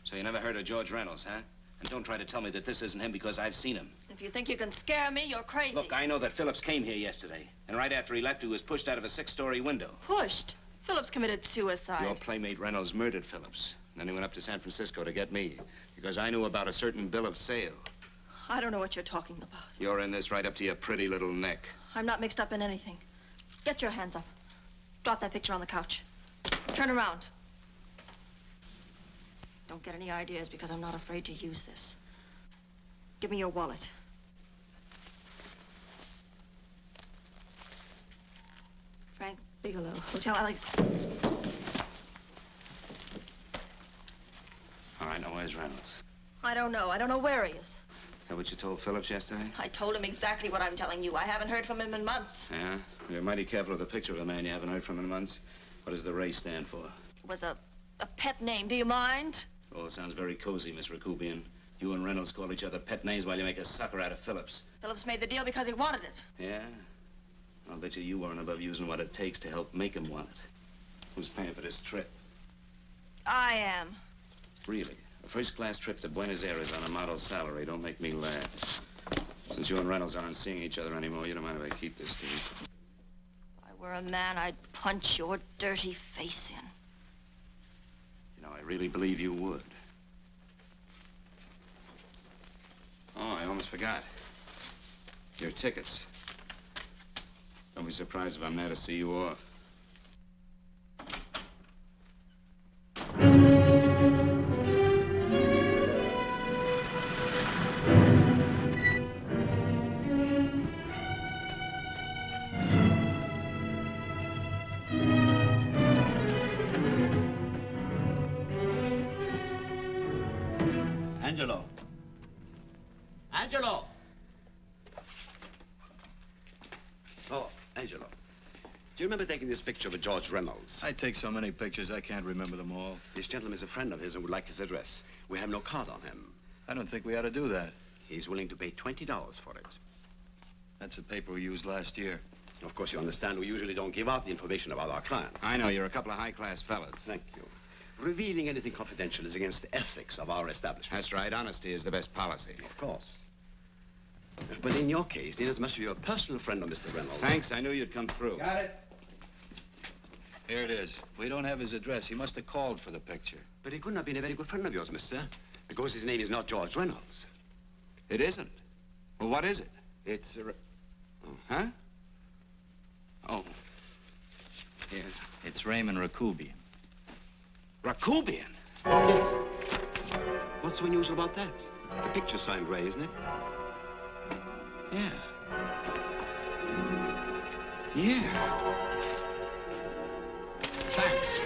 So you never heard of George Reynolds, huh? And don't try to tell me that this isn't him because I've seen him. If you think you can scare me, you're crazy. Look, I know that Phillips came here yesterday. And right after he left, he was pushed out of a 6-story window. Pushed? Phillips committed suicide. Your playmate Reynolds murdered Phillips. And then he went up to San Francisco to get me. Because I knew about a certain bill of sale. I don't know what you're talking about. You're in this right up to your pretty little neck. I'm not mixed up in anything. Get your hands up. Drop that picture on the couch. Turn around. Don't get any ideas because I'm not afraid to use this. Give me your wallet. Frank Bigelow, Hotel Alex. All right, now where's Reynolds? I don't know. I don't know where he is. Is that what you told Phillips yesterday? I told him exactly what I'm telling you. I haven't heard from him in months. Yeah? You're mighty careful of the picture of a man you haven't heard from in months. What does the Ray stand for? It was a pet name. Do you mind? Oh, it sounds very cozy, Miss Rakubian. You and Reynolds call each other pet names while you make a sucker out of Phillips. Phillips made the deal because he wanted it. Yeah? I'll bet you weren't above using what it takes to help make him want it. Who's paying for this trip? I am. Really? A first-class trip to Buenos Aires on a model's salary. Don't make me laugh. Since you and Reynolds aren't seeing each other anymore, you don't mind if I keep this, do you? If I were a man, I'd punch your dirty face in. You know, I really believe you would. Oh, I almost forgot. Your tickets. Don't be surprised if I'm there to see you off. Angelo. Angelo! you remember taking this picture of George Reynolds? I take so many pictures, I can't remember them all. This gentleman is a friend of his and would like his address. We have no card on him. I don't think we ought to do that. He's willing to pay $20 for it. That's the paper we used last year. Of course, you understand we usually don't give out the information about our clients. I know, you're a couple of high-class fellas. Thank you. Revealing anything confidential is against the ethics of our establishment. That's right. Honesty is the best policy. Of course. But in your case, inasmuch as you're a personal friend of Mr. Reynolds... Thanks. I knew you'd come through. Got it. Here it is. We don't have his address. He must have called for the picture. But he couldn't have been a very good friend of yours, mister, because his name is not George Reynolds. It isn't? Well, what is it? It's a... Huh? Oh. Here. It's Raymond Rakubian. Rakubian? What's so unusual about that? The picture's signed Ray, isn't it? Yeah. Yeah. Thanks.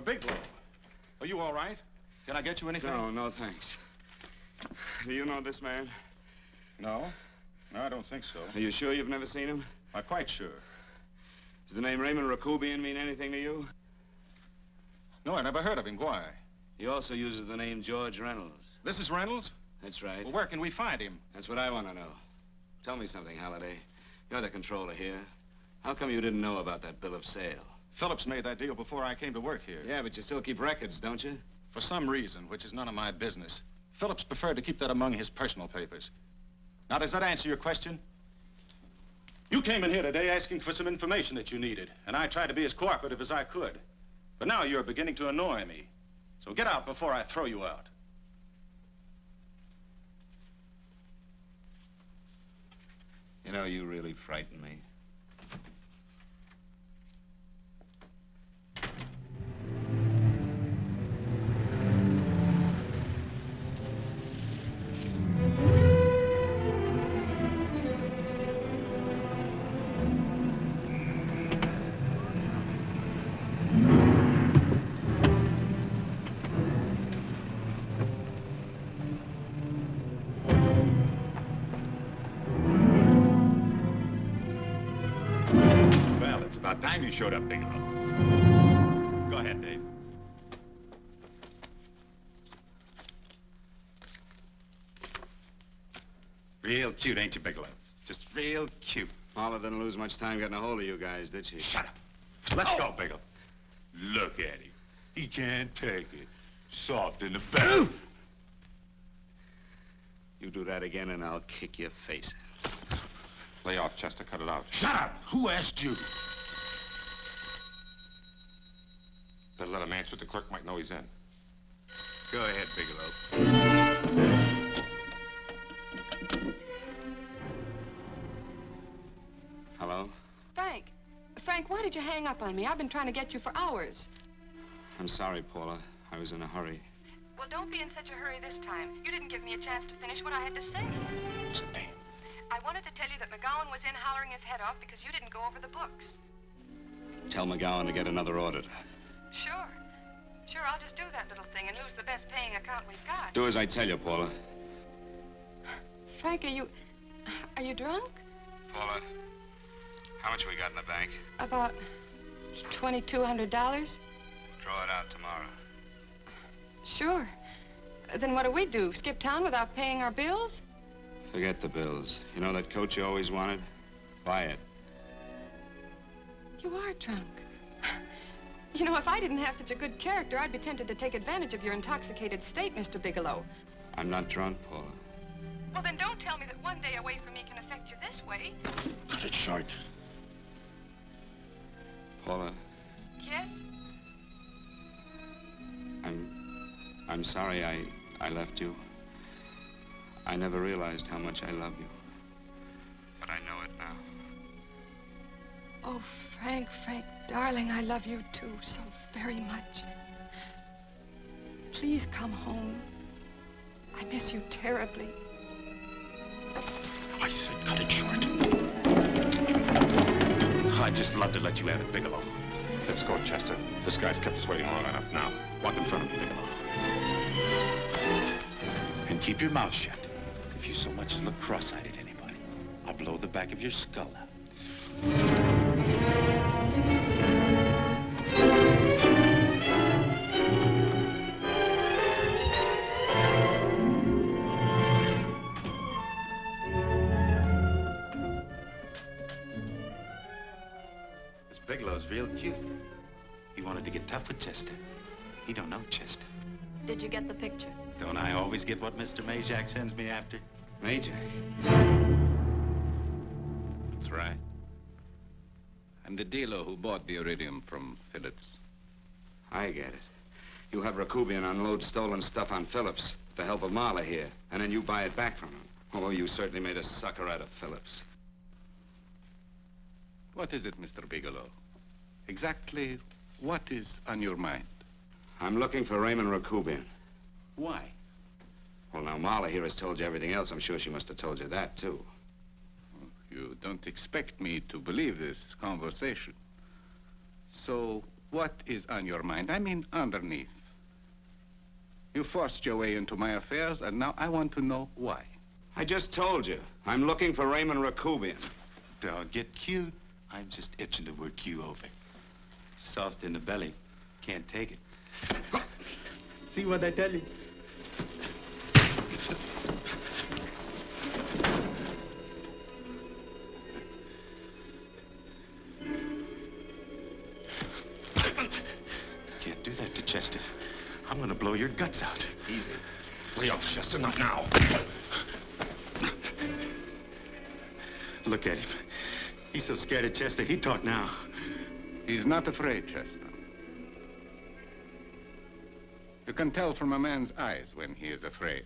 Bigelow, are you all right? Can I get you anything? No, thanks. Do you know this man? No. No, I don't think so. Are you sure you've never seen him? I'm quite sure. Does the name Raymond Rakubian mean anything to you? No, I never heard of him. Why? He also uses the name George Reynolds. This is Reynolds? That's right. Well, where can we find him? That's what I want to know. Tell me something, Halliday. You're the controller here. How come you didn't know about that bill of sale? Phillips made that deal before I came to work here. Yeah, but you still keep records, don't you? For some reason, which is none of my business, Phillips preferred to keep that among his personal papers. Now, does that answer your question? You came in here today asking for some information that you needed, and I tried to be as cooperative as I could. But now you're beginning to annoy me. So get out before I throw you out. You know, you really frighten me. about time you showed up, Bigelow. Go ahead, Dave. Real cute, ain't you, Bigelow? Just real cute. Paula didn't lose much time getting a hold of you guys, did she? Shut up. Let's go, Bigelow. Look at him. He can't take it. Soft in the back. You do that again and I'll kick your face. Lay off, Chester. Cut it out. Shut up! Who asked you? Better let him answer. The clerk might know he's in. Go ahead, Bigelow. Hello? Frank. Frank, why did you hang up on me? I've been trying to get you for hours. I'm sorry, Paula. I was in a hurry. Well, don't be in such a hurry this time. You didn't give me a chance to finish what I had to say. What's the name? I wanted to tell you that McGowan was in hollering his head off because you didn't go over the books. Tell McGowan to get another auditor. Sure. Sure, I'll just do that little thing and lose the best paying account we've got. Do as I tell you, Paula. Frank, are you drunk? Paula, how much we got in the bank? About $2,200. Draw it out tomorrow. Sure. Then what do? Skip town without paying our bills? Forget the bills. You know that coat you always wanted? Buy it. You are drunk. You know, if I didn't have such a good character, I'd be tempted to take advantage of your intoxicated state, Mr. Bigelow. I'm not drunk, Paula. Well, then don't tell me that one day away from me can affect you this way. Cut it short. Paula, Yes? I'm sorry I left you. I never realized how much I love you. But I know it now. Oh, Frank, darling, I love you too so very much. Please come home. I miss you terribly. I said cut it short. I'd just love to let you have it, Bigelow. Let's go, Chester. This guy's kept us waiting long enough now. Walk in front of me, Bigelow. And keep your mouth shut. If you so much as look cross-eyed at anybody, I'll blow the back of your skull out. This Bigelow's real cute. He wanted to get tough with Chester. He don't know Chester. Did you get the picture? Don't I always get what Mr. Majak sends me after? Majak? That's right. I'm the dealer who bought the iridium from Phillips. I get it. You have Rakubian unload stolen stuff on Phillips with the help of Marla here, and then you buy it back from him. Oh, you certainly made a sucker out of Phillips. What is it, Mr. Bigelow? Exactly what is on your mind? I'm looking for Raymond Rakubian. Why? Well, now, Marla here has told you everything else. I'm sure she must have told you that, too. You don't expect me to believe this conversation. So, what is on your mind? I mean, underneath. You forced your way into my affairs, and now I want to know why. I just told you. I'm looking for Raymond Rakubian. Don't get cute. I'm just itching to work you over. Soft in the belly. Can't take it. See what I tell you? Can't do that to Chester. I'm gonna blow your guts out. Easy. Lay off, Chester, not now. Look at him. He's so scared of Chester, he'd talk now. He's not afraid, Chester. You can tell from a man's eyes when he is afraid.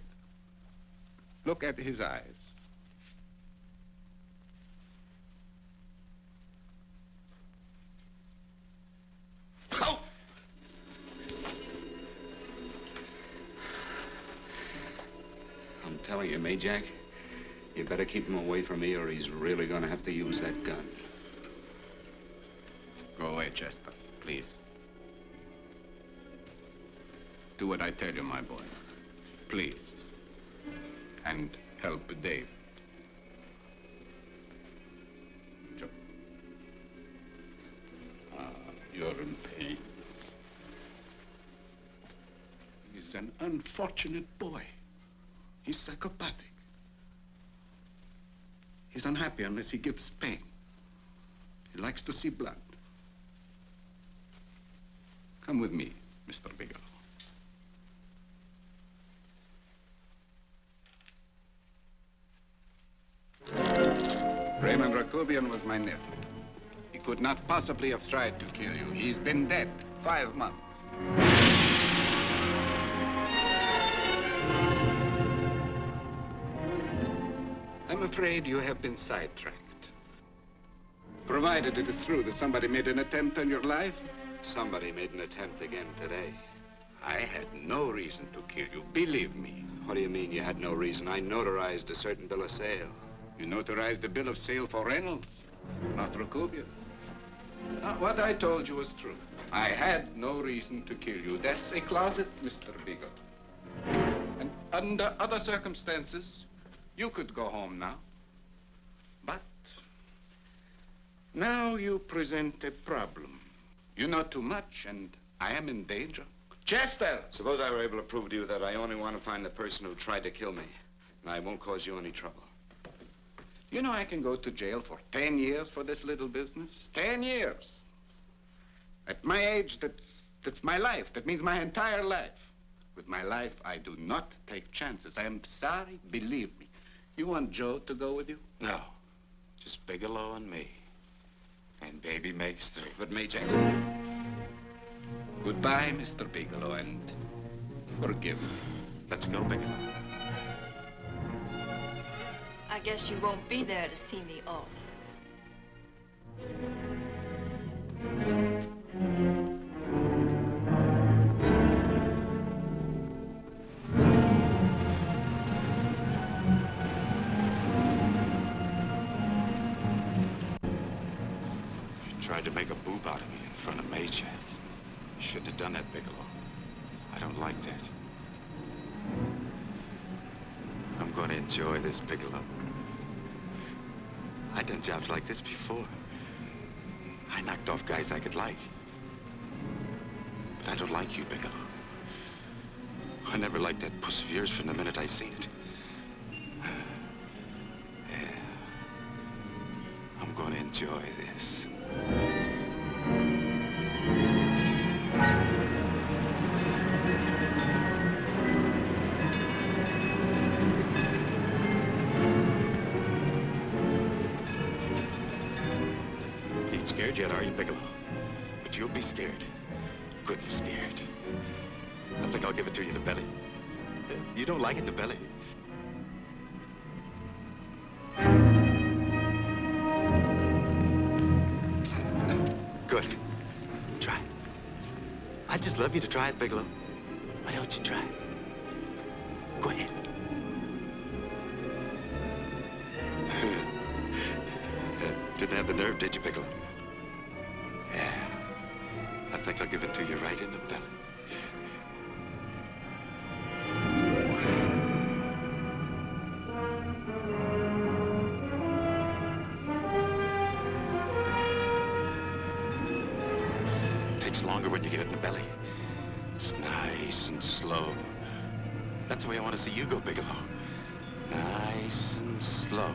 Look at his eyes. Oh! I'm telling you, Majak, you better keep him away from me or he's really gonna have to use that gun. Go away, Chester, please. Do what I tell you, my boy. Please. And help Dave. an unfortunate boy. He's psychopathic. He's unhappy unless he gives pain. He likes to see blood. Come with me, Mr. Bigelow. Raymond Rakubian was my nephew. He could not possibly have tried to kill you. He's been dead 5 months. I'm afraid you have been sidetracked. Provided it is true that somebody made an attempt on your life. Somebody made an attempt again today. I had no reason to kill you, believe me. What do you mean you had no reason? I notarized a certain bill of sale. You notarized the bill of sale for Reynolds, not Rakubian. Now, what I told you was true. I had no reason to kill you. That's a closet, Mr. Bigelow. And under other circumstances, you could go home now. But now you present a problem. You know too much, and I am in danger. Chester! Suppose I were able to prove to you that I only want to find the person who tried to kill me, and I won't cause you any trouble. You know I can go to jail for 10 years for this little business. 10 years. At my age, that's my life. That means my entire life. With my life, I do not take chances. I am sorry, believe me. You want Joe to go with you? No. Just Bigelow and me. And baby makes 3. But me, Jack. Goodbye, Mr. Bigelow, and forgive me. Let's go, Bigelow. I guess you won't be there to see me off. You tried to make a boob out of me in front of Major. You shouldn't have done that, Bigelow. I don't like that. I'm going to enjoy this, Bigelow. I've done jobs like this before. I knocked off guys I could like. But I don't like you, Bigelow. I never liked that puss of yours from the minute I seen it. Yeah. I'm going to enjoy this. Scared yet, are you, Bigelow? But you'll be scared. Good and scared. I think I'll give it to you in the belly. You don't like it in the belly? Good. Try it. I'd just love you to try it, Bigelow. Why don't you try it? Go ahead. Didn't have the nerve, did you, Bigelow? Yeah. I think I'll give it to you right in the belly. It takes longer when you get it in the belly. It's nice and slow. That's the way I want to see you go, Bigelow. Nice and slow.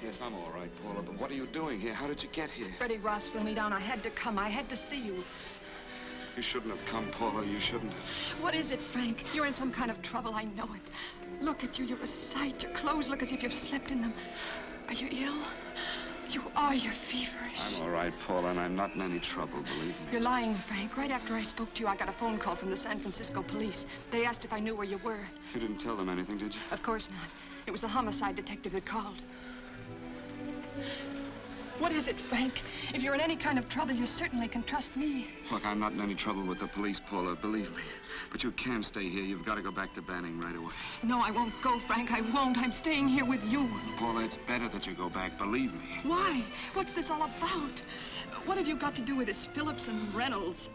Yes, I'm all right, Paula, but what are you doing here? How did you get here? Freddie Ross flew me down. I had to come. I had to see you. You shouldn't have come, Paula. You shouldn't have. What is it, Frank? You're in some kind of trouble. I know it. Look at you. You're a sight. Your clothes look as if you've slept in them. Are you ill? You are. You're feverish. I'm all right, Paula, and I'm not in any trouble, believe me. You're lying, Frank. Right after I spoke to you, I got a phone call from the San Francisco police. They asked if I knew where you were. You didn't tell them anything, did you? Of course not. It was the homicide detective that called. What is it, Frank? If you're in any kind of trouble, you certainly can trust me. Look, I'm not in any trouble with the police, Paula, believe me. But you can't stay here. You've got to go back to Banning right away. No, I won't go, Frank. I won't. I'm staying here with you. Paula, it's better that you go back, believe me. Why? What's this all about? What have you got to do with this Phillips and Reynolds?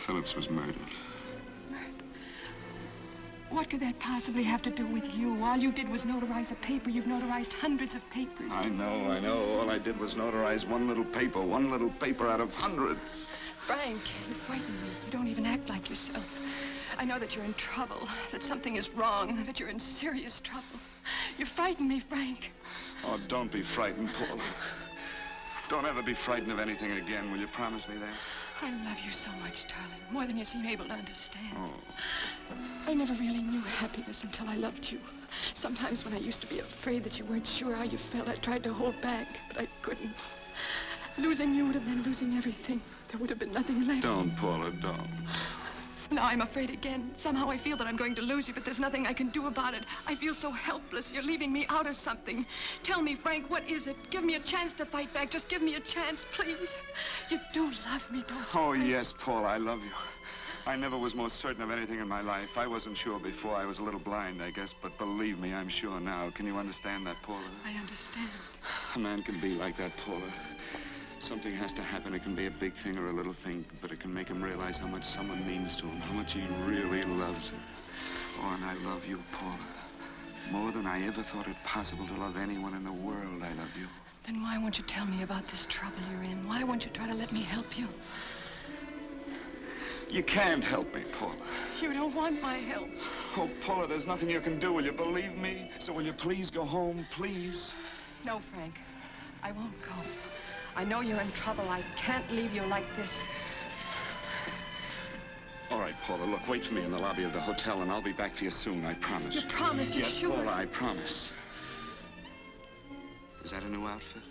Phillips was murdered. What could that possibly have to do with you? All you did was notarize a paper. You've notarized hundreds of papers. I know. All I did was notarize one little paper out of hundreds. Frank, you frighten me. You don't even act like yourself. I know that you're in trouble, that something is wrong, that you're in serious trouble. You frighten me, Frank. Oh, don't be frightened, Paula. Don't ever be frightened of anything again. Will you promise me that? I love you so much, darling, more than you seem able to understand. Oh. I never really knew happiness until I loved you. Sometimes when I used to be afraid that you weren't sure how you felt, I tried to hold back, but I couldn't. Losing you would have meant losing everything. There would have been nothing left. Don't, Paula, don't. Now I'm afraid again. Somehow I feel that I'm going to lose you, but there's nothing I can do about it. I feel so helpless. You're leaving me out of something. Tell me, Frank, what is it? Give me a chance to fight back. Just give me a chance, please. You do love me, don't you? Oh, yes, Paula, I love you. I never was more certain of anything in my life. I wasn't sure before. I was a little blind, I guess, but believe me, I'm sure now. Can you understand that, Paula? I understand. A man can be like that, Paula. Something has to happen. It can be a big thing or a little thing, but it can make him realize how much someone means to him, how much he really loves her. Oh, and I love you, Paula. More than I ever thought it possible to love anyone in the world, I love you. Then why won't you tell me about this trouble you're in? Why won't you try to let me help you? You can't help me, Paula. You don't want my help. Oh, Paula, there's nothing you can do. Will you believe me? So will you please go home, please? No, Frank. I won't go. I know you're in trouble. I can't leave you like this. All right, Paula, look, wait for me in the lobby of the hotel, and I'll be back for you soon, I promise. You promise? You're yes, sure? Paula, I promise. Is that a new outfit?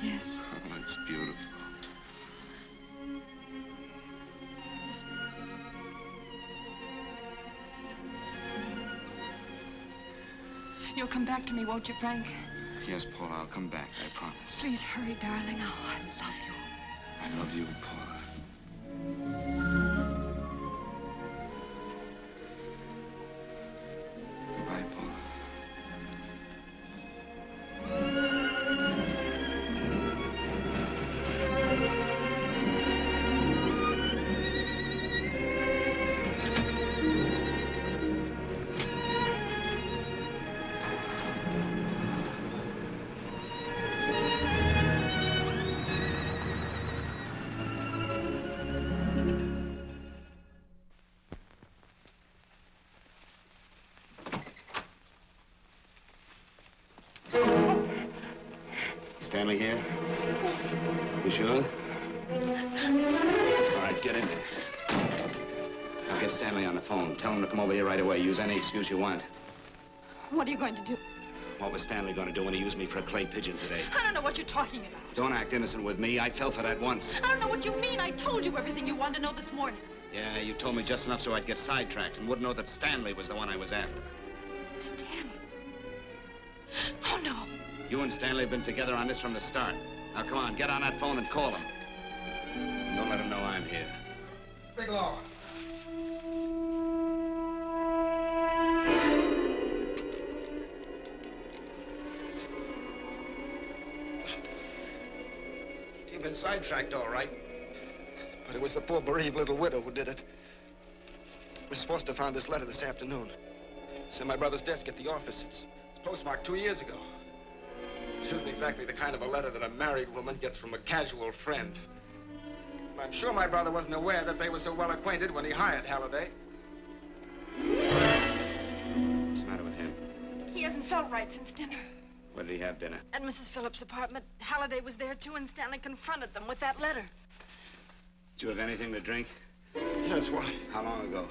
Yes. Oh, it's beautiful. You'll come back to me, won't you, Frank? Yes, Paula, I'll come back, I promise. Please hurry, darling. Oh, I love you. I love you, Paula. Goodbye, Paula. Stanley here? You sure? All right, get in there. I'll get Stanley on the phone. Tell him to come over here right away. Use any excuse you want. What are you going to do? What was Stanley going to do when he used me for a clay pigeon today? I don't know what you're talking about. Don't act innocent with me. I fell for that once. I don't know what you mean. I told you everything you wanted to know this morning. Yeah, you told me just enough so I'd get sidetracked and wouldn't know that Stanley was the one I was after. Stanley? Oh, no. You and Stanley have been together on this from the start. Now, come on, get on that phone and call him. Don't let him know I'm here. Bigelow. You've been sidetracked, all right. But it was the poor bereaved little widow who did it. Miss Foster found this letter this afternoon. It's in my brother's desk at the office. It's postmarked 2 years ago. It isn't exactly the kind of a letter that a married woman gets from a casual friend. I'm sure my brother wasn't aware that they were so well acquainted when he hired Halliday. What's the matter with him? He hasn't felt right since dinner. Where did he have dinner? At Mrs. Phillips' apartment. Halliday was there, too, and Stanley confronted them with that letter. Did you have anything to drink? Yes, why? How long ago?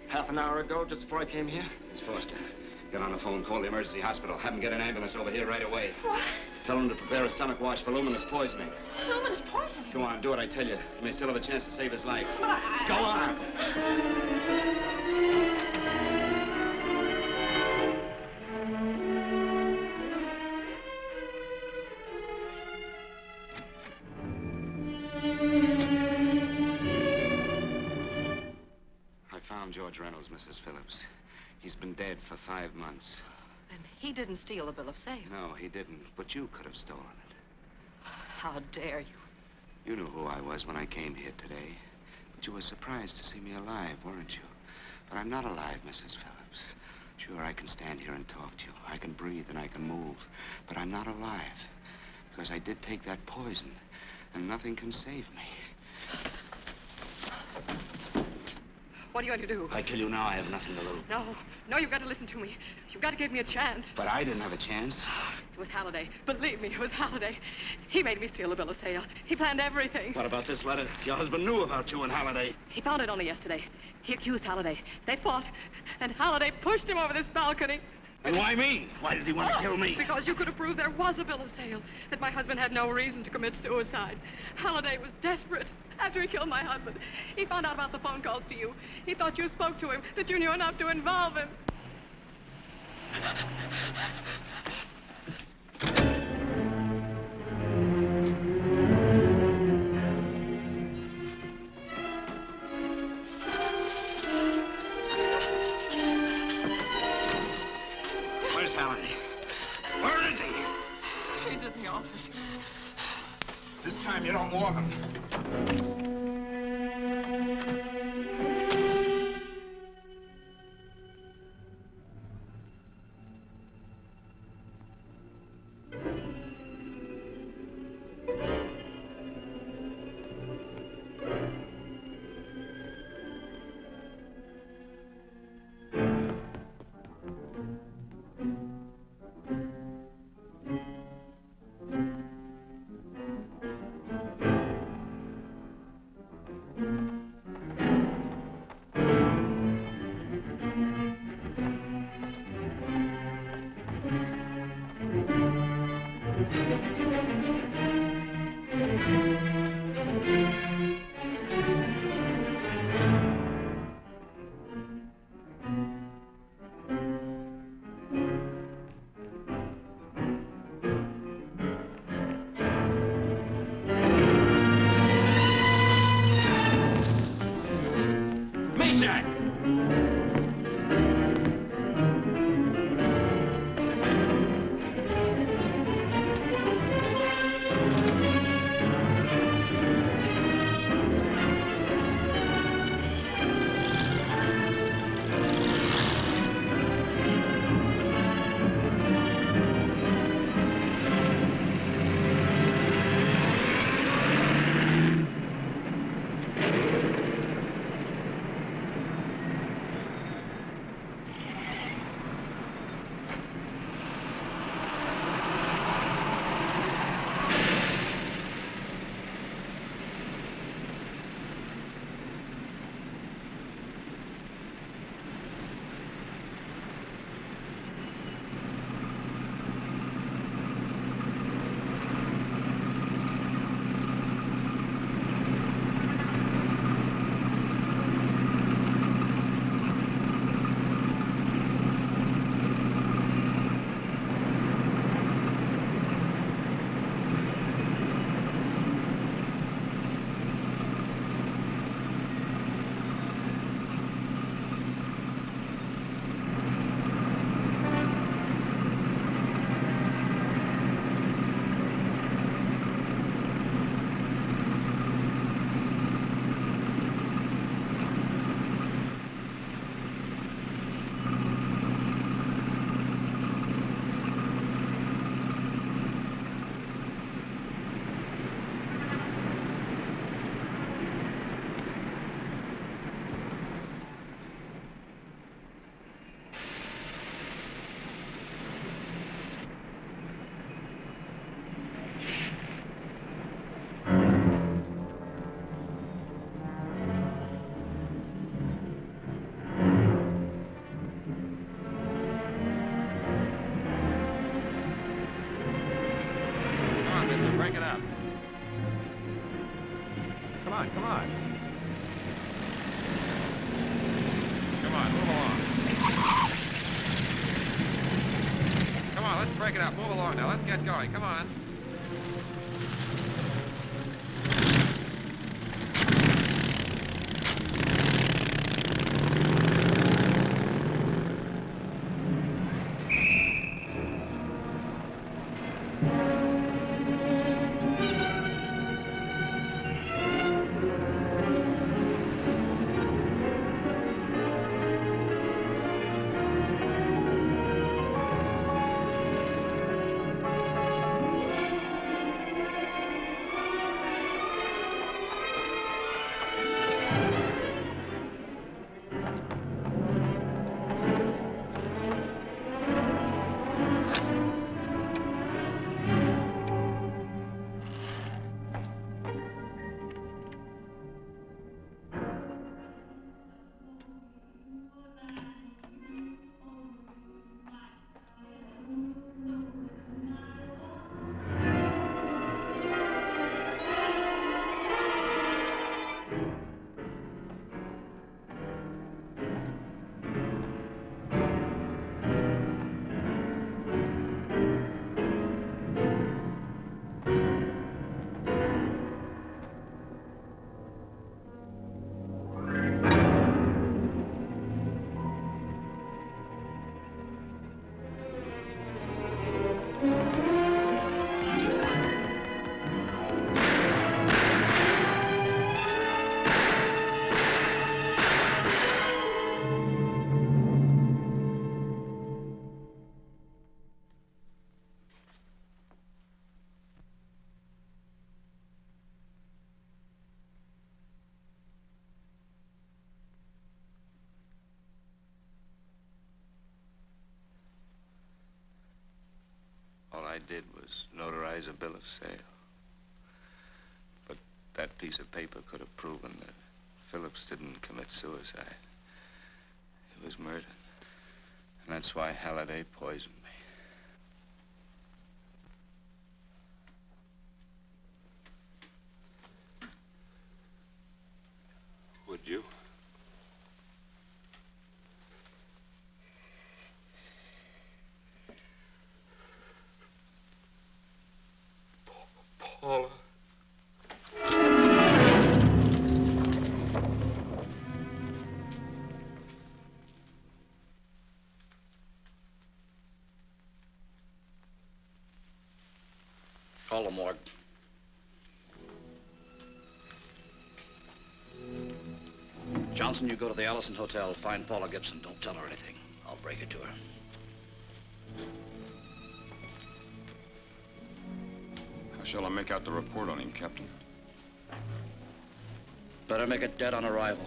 Half an hour ago, just before I came here. Miss Foster, get on the phone, call the emergency hospital. Have them get an ambulance over here right away. What? Tell them to prepare a stomach wash for luminous poisoning. Luminous poisoning? Go on, do what I tell you. You may still have a chance to save his life. But Go on! I found George Reynolds, Mrs. Phillips. He's been dead for 5 months. Then he didn't steal the bill of sale. No, he didn't. But you could have stolen it. How dare you? You knew who I was when I came here today. But you were surprised to see me alive, weren't you? But I'm not alive, Mrs. Phillips. Sure, I can stand here and talk to you. I can breathe and I can move. But I'm not alive. Because I did take that poison. And nothing can save me. What are you going to do? If I kill you now, I have nothing to lose. No, you've got to listen to me. You've got to give me a chance. But I didn't have a chance. It was Halliday. Believe me, it was Halliday. He made me steal the bill of sale. He planned everything. What about this letter? Your husband knew about you and Halliday. He found it only yesterday. He accused Halliday. They fought, and Halliday pushed him over this balcony. And why me? Why did he want to kill me? Because you could have proved there was a bill of sale, that my husband had no reason to commit suicide. Halliday was desperate. After he killed my husband, he found out about the phone calls to you. He thought you spoke to him, that you knew enough to involve him. Where's Halliday? Where is he? He's in the office. This time you don't want him. Jack! on, come on. Come on, move along. Come on, let's break it up. Move along now. Let's get going. Come on. All I did was notarize a bill of sale. But that piece of paper could have proven that Phillips didn't commit suicide. He was murdered. And that's why Halliday poisoned me. Would you? Paula. Call the morgue. Johnson, you go to the Allison Hotel, find Paula Gibson. Don't tell her anything. I'll break it to her. How shall I make out the report on him, Captain? Better make it dead on arrival.